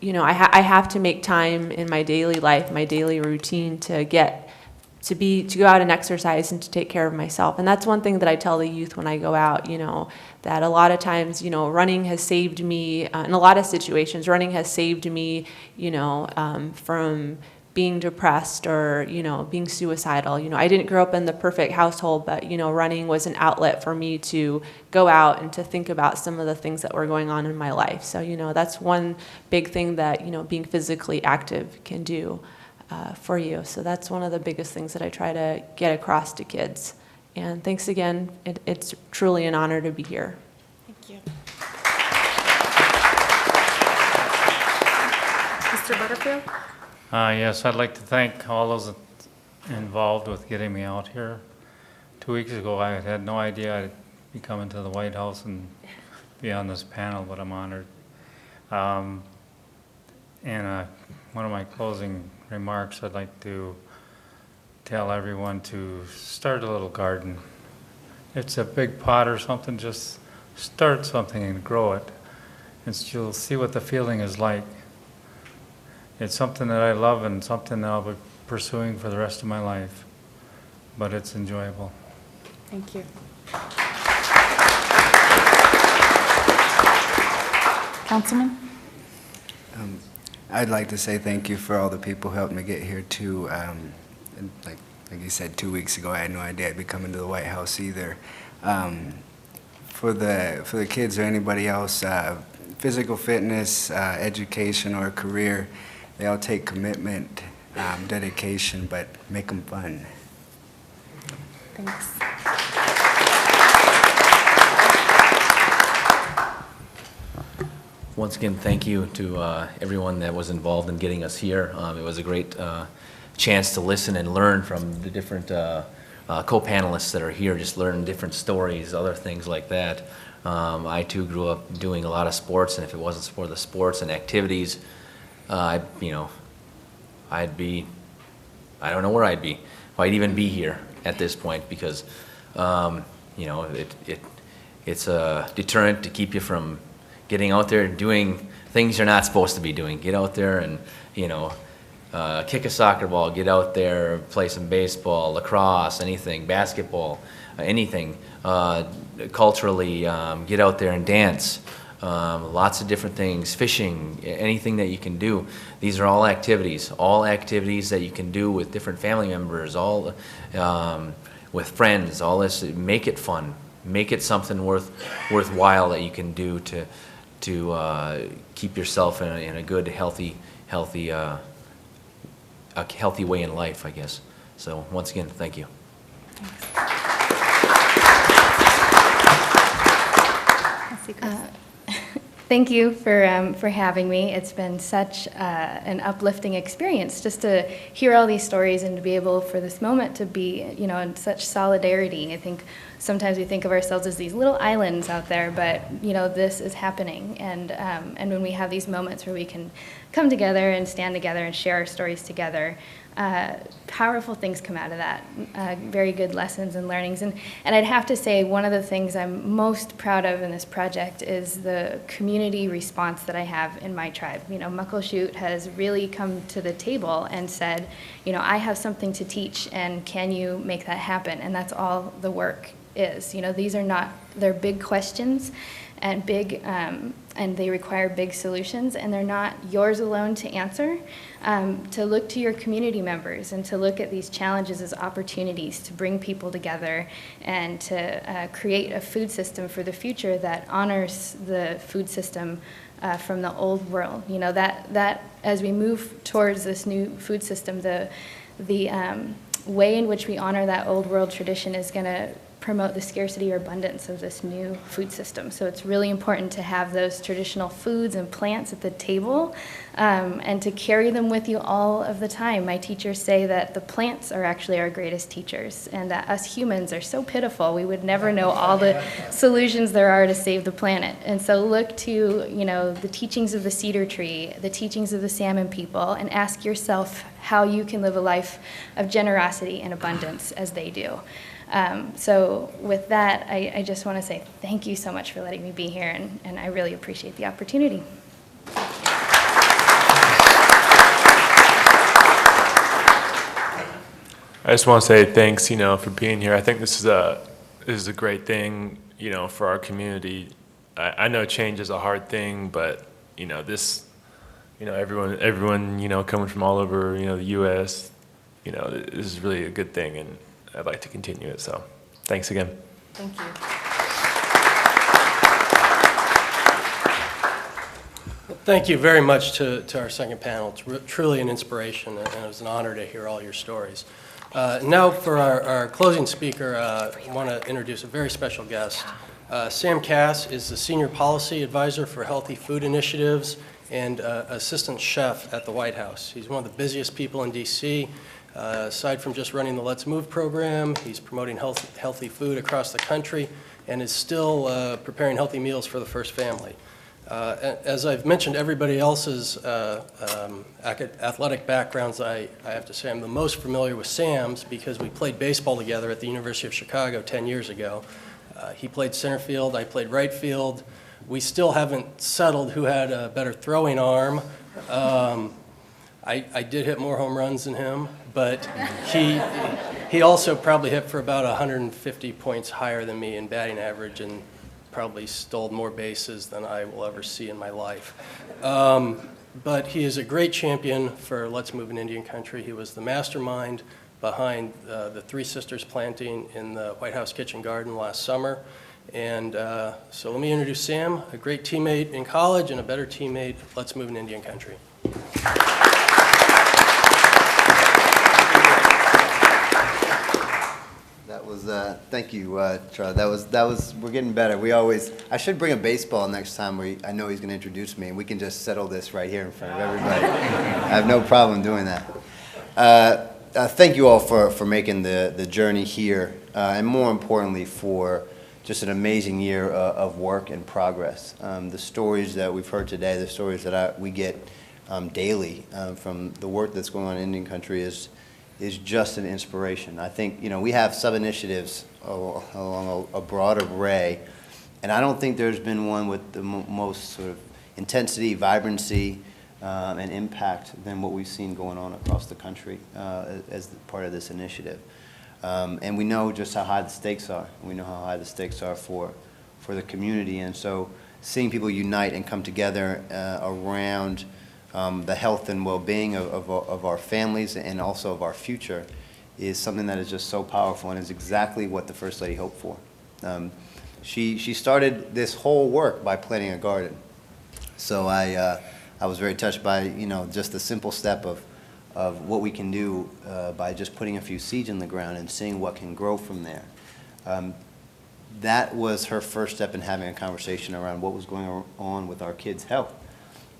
I have to make time in my daily life, my daily routine to go out and exercise and to take care of myself. And that's one thing that I tell the youth when I go out, that a lot of times, running has saved me, in a lot of situations, running has saved me, from being depressed or, being suicidal. I didn't grow up in the perfect household, but, running was an outlet for me to go out and to think about some of the things that were going on in my life. So, that's one big thing that, being physically active can do for you. So that's one of the biggest things that I try to get across to kids. And thanks again. It's truly an honor to be here. Thank you. Mr. Butterfield? Yes, I'd like to thank all those involved with getting me out here. 2 weeks ago, I had no idea I'd be coming to the White House and be on this panel, but I'm honored. And one of my closing remarks, I'd like to tell everyone to start a little garden. It's a big pot or something, just start something and grow it, and you'll see what the feeling is like. It's something that I love and something that I'll be pursuing for the rest of my life, but it's enjoyable. Thank you. Councilman? I'd like to say thank you for all the people who helped me get here too. And like you said, 2 weeks ago, I had no idea I'd be coming to the White House either. For the kids or anybody else, physical fitness, education, or career, they all take commitment, dedication, but make them fun. Thanks. Once again, thank you to everyone that was involved in getting us here. It was a great chance to listen and learn from the different co-panelists that are here, just learn different stories, other things like that. I too grew up doing a lot of sports, and if it wasn't for the sports and activities, I'd be, I don't know where I'd be, if I'd even be here at this point, because it's a deterrent to keep you from getting out there and doing things you're not supposed to be doing. Get out there and, kick a soccer ball, get out there, play some baseball, lacrosse, anything, basketball, anything. Culturally, get out there and dance. Lots of different things, fishing, anything that you can do. These are all activities that you can do with different family members, all with friends, all this. Make it fun. Make it something worthwhile that you can do to keep yourself in a good, healthy way in life, I guess. So once again, thank you. Thank you for having me. It's been such an uplifting experience just to hear all these stories and to be able for this moment to be, in such solidarity. I think sometimes we think of ourselves as these little islands out there, but this is happening. And when we have these moments where we can come together and stand together and share our stories together, powerful things come out of that, very good lessons and learnings. And I'd have to say one of the things I'm most proud of in this project is the community response that I have in my tribe. Muckleshoot has really come to the table and said, I have something to teach, and can you make that happen? And that's all the work is. These are not, they're big questions and big and they require big solutions, and they're not yours alone to answer. To look to your community members and to look at these challenges as opportunities to bring people together and to create a food system for the future that honors the food system from the old world. You know, that as we move towards this new food system, the way in which we honor that old world tradition is going to promote the scarcity or abundance of this new food system. So it's really important to have those traditional foods and plants at the table and to carry them with you all of the time. My teachers say that the plants are actually our greatest teachers and that us humans are so pitiful. We would never know all the solutions there are to save the planet. And so look to, you know, the teachings of the cedar tree, the teachings of the salmon people, and ask yourself how you can live a life of generosity and abundance as they do. So with that, I just want to say thank you so much for letting me be here, and I really appreciate the opportunity. I just want to say thanks, you know, for being here. I think this is a great thing, you know, for our community. I know change is a hard thing, but you know, this, you know, everyone, you know, coming from all over, you know, the U.S., you know, this is really a good thing, and I'd like to continue it. So, thanks again. Thank you. Thank you very much to our second panel. It's truly an inspiration, and it was an honor to hear all your stories. Now for our closing speaker, I want to introduce a very special guest. Sam Cass is the Senior Policy Advisor for Healthy Food Initiatives and Assistant Chef at the White House. He's one of the busiest people in D.C. Aside from just running the LetsMove program, he's promoting healthy food across the country and is still preparing healthy meals for the first family. As I've mentioned everybody else's athletic backgrounds, I have to say I'm the most familiar with Sam's because we played baseball together at the University of Chicago 10 years ago. He played center field, I played right field. We still haven't settled who had a better throwing arm. I did hit more home runs than him, but he also probably hit for about 150 points higher than me in batting average and probably stole more bases than I will ever see in my life. But he is a great champion for Let's Move in Indian Country. He was the mastermind behind the Three Sisters planting in the White House kitchen garden last summer. And so let me introduce Sam, a great teammate in college and a better teammate at Let's Move in Indian Country. Thank you, Charlie. We're getting better. I should bring a baseball next time I know he's going to introduce me, and we can just settle this right here in front of everybody. I have no problem doing that. Thank you all for making the journey here, and more importantly, for just an amazing year of work and progress. The stories that we've heard today, the stories that we get daily from the work that's going on in Indian Country is just an inspiration. I think, you know, we have sub-initiatives along a broad array, and I don't think there's been one with the most sort of intensity, vibrancy, and impact than what we've seen going on across the country as part of this initiative. And we know just how high the stakes are. We know how high the stakes are for the community, and so seeing people unite and come together around the health and well-being of our families and also of our future is something that is just so powerful and is exactly what the First Lady hoped for. She started this whole work by planting a garden. So I was very touched by, you know, just the simple step of what we can do by just putting a few seeds in the ground and seeing what can grow from there. That was her first step in having a conversation around what was going on with our kids' health.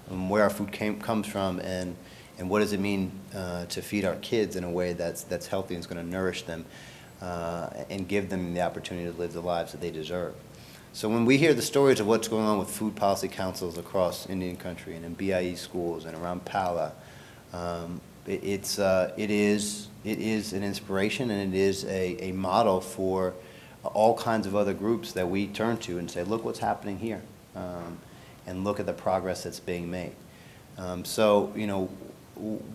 Where our food comes from, and what does it mean to feed our kids in a way that's healthy and is going to nourish them and give them the opportunity to live the lives that they deserve. So when we hear the stories of what's going on with food policy councils across Indian Country and in BIE schools and around Pala, it is an inspiration, and it is a model for all kinds of other groups that we turn to and say, look what's happening here. And look at the progress that's being made. So, you know,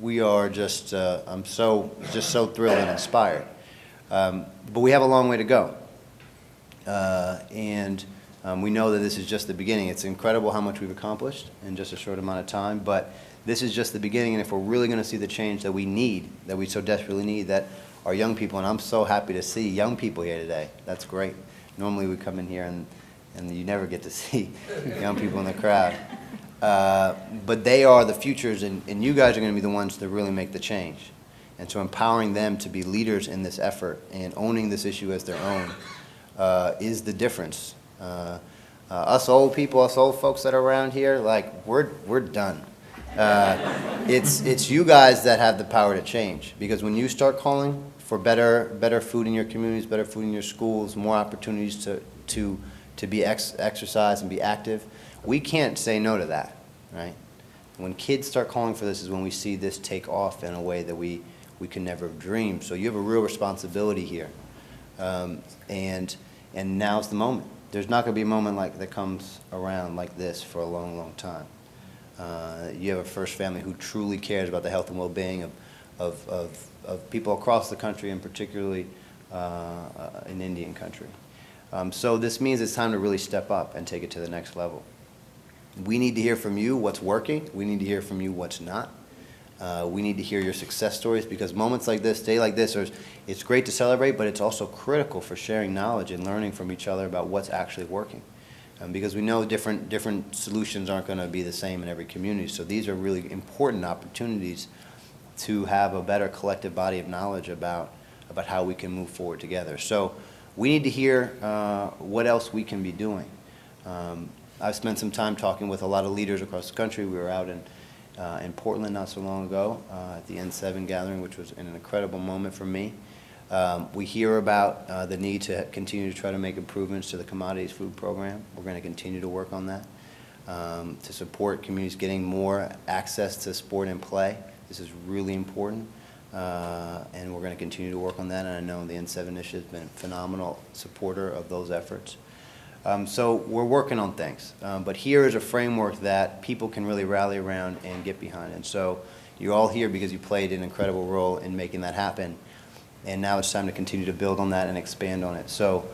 we are just, I'm so thrilled and inspired. But we have a long way to go. And We know that this is just the beginning. It's incredible how much we've accomplished in just a short amount of time, but this is just the beginning, and if we're really going to see the change that we need, that we so desperately need, that our young people, and I'm so happy to see young people here today. That's great. Normally we come in here and you never get to see young people in the crowd. But they are the futures, and you guys are going to be the ones to really make the change. And so empowering them to be leaders in this effort and owning this issue as their own is the difference. Us old people, us old folks that are around here, like, we're done. It's you guys that have the power to change, because when you start calling for better food in your communities, better food in your schools, more opportunities to be exercise and be active, we can't say no to that, right? When kids start calling for this is when we see this take off in a way that we could never have dreamed. So you have a real responsibility here, and now's the moment. There's not going to be a moment like that comes around like this for a long, long time. You have a First Family who truly cares about the health and well-being of people across the country, and particularly in Indian country. So this means it's time to really step up and take it to the next level. We need to hear from you what's working. We need to hear from you what's not. We need to hear your success stories, because moments like this, day like this, it's great to celebrate, but it's also critical for sharing knowledge and learning from each other about what's actually working. Because we know different solutions aren't going to be the same in every community. So these are really important opportunities to have a better collective body of knowledge about how we can move forward together. So we need to hear what else we can be doing. I've spent some time talking with a lot of leaders across the country. We were out in Portland not so long ago at the N7 gathering, which was an incredible moment for me. We hear about the need to continue to try to make improvements to the commodities food program. We're going to continue to work on that to support communities getting more access to sport and play. This is really important, and we're going to continue to work on that. And I know the N7 initiative has been a phenomenal supporter of those efforts. So we're working on things, but here is a framework that people can really rally around and get behind. And so you're all here because you played an incredible role in making that happen. And now it's time to continue to build on that and expand on it. So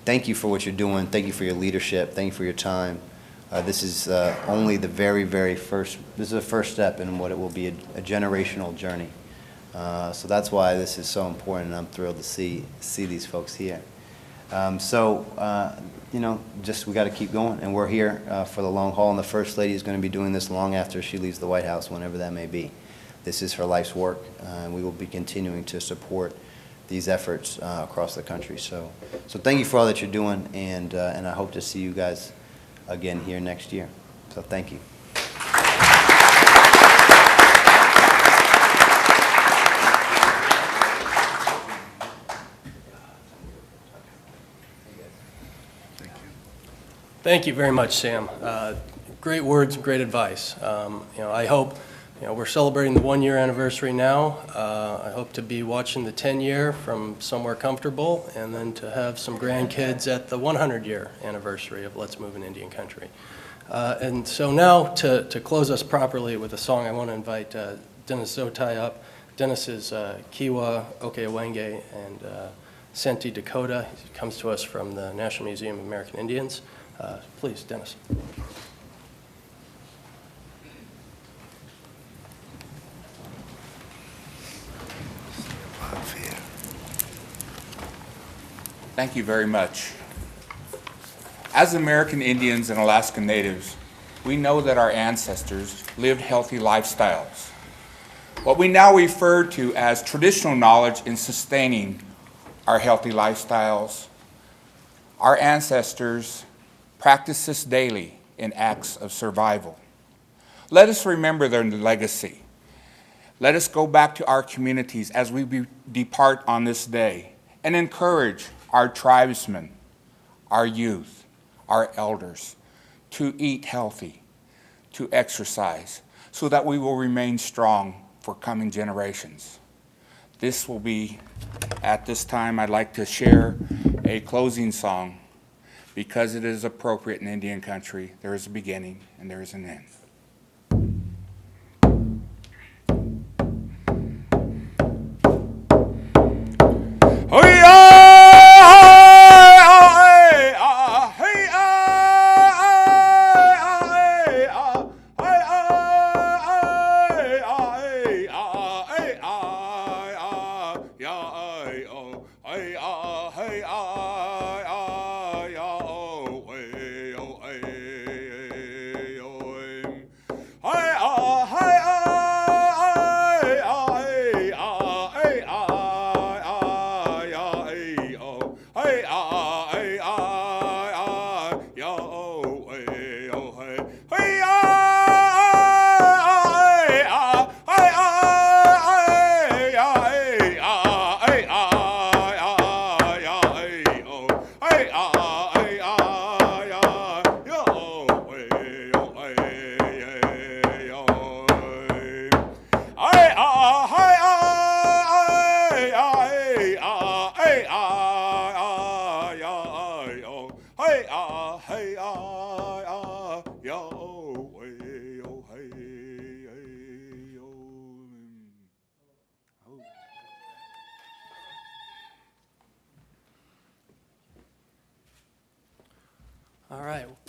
thank you for what you're doing. Thank you for your leadership. Thank you for your time. This is only the very, very first, this is the first step in what it will be a generational journey. So that's why this is so important, and I'm thrilled to see these folks here. You know, just we got to keep going, and we're here for the long haul, and the First Lady is going to be doing this long after she leaves the White House, whenever that may be. This is her life's work, and we will be continuing to support these efforts across the country. So thank you for all that you're doing, and I hope to see you guys again here next year. So thank you. Thank you very much, Sam. Great words and great advice. I hope, we're celebrating the 1-year anniversary now. I hope to be watching the 10-year from somewhere comfortable, and then to have some grandkids at the 100-year anniversary of Let's Move in Indian Country. And so now, to close us properly with a song, I want to invite Dennis Zotai up. Dennis is Kiowa, Okewenge, and Senti Dakota. He comes to us from the National Museum of American Indians. Please, Dennis. Thank you very much. As American Indians and Alaska Natives, we know that our ancestors lived healthy lifestyles. What we now refer to as traditional knowledge in sustaining our healthy lifestyles, our ancestors practice this daily in acts of survival. Let us remember their legacy. Let us go back to our communities as we depart on this day and encourage our tribesmen, our youth, our elders to eat healthy, to exercise, so that we will remain strong for coming generations. This will be, at this time, I'd like to share a closing song. Because it is appropriate in Indian country, there is a beginning and there is an end.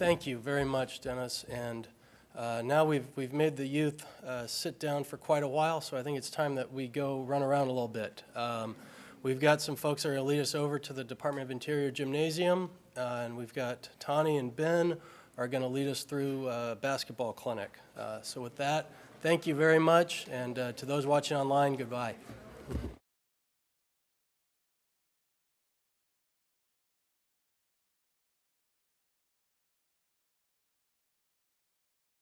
Thank you very much, Dennis. And now we've made the youth sit down for quite a while, so I think it's time that we go run around a little bit. We've got some folks that are going to lead us over to the Department of Interior Gymnasium, and we've got Tani and Ben are going to lead us through a basketball clinic. So with that, thank you very much, and to those watching online, goodbye.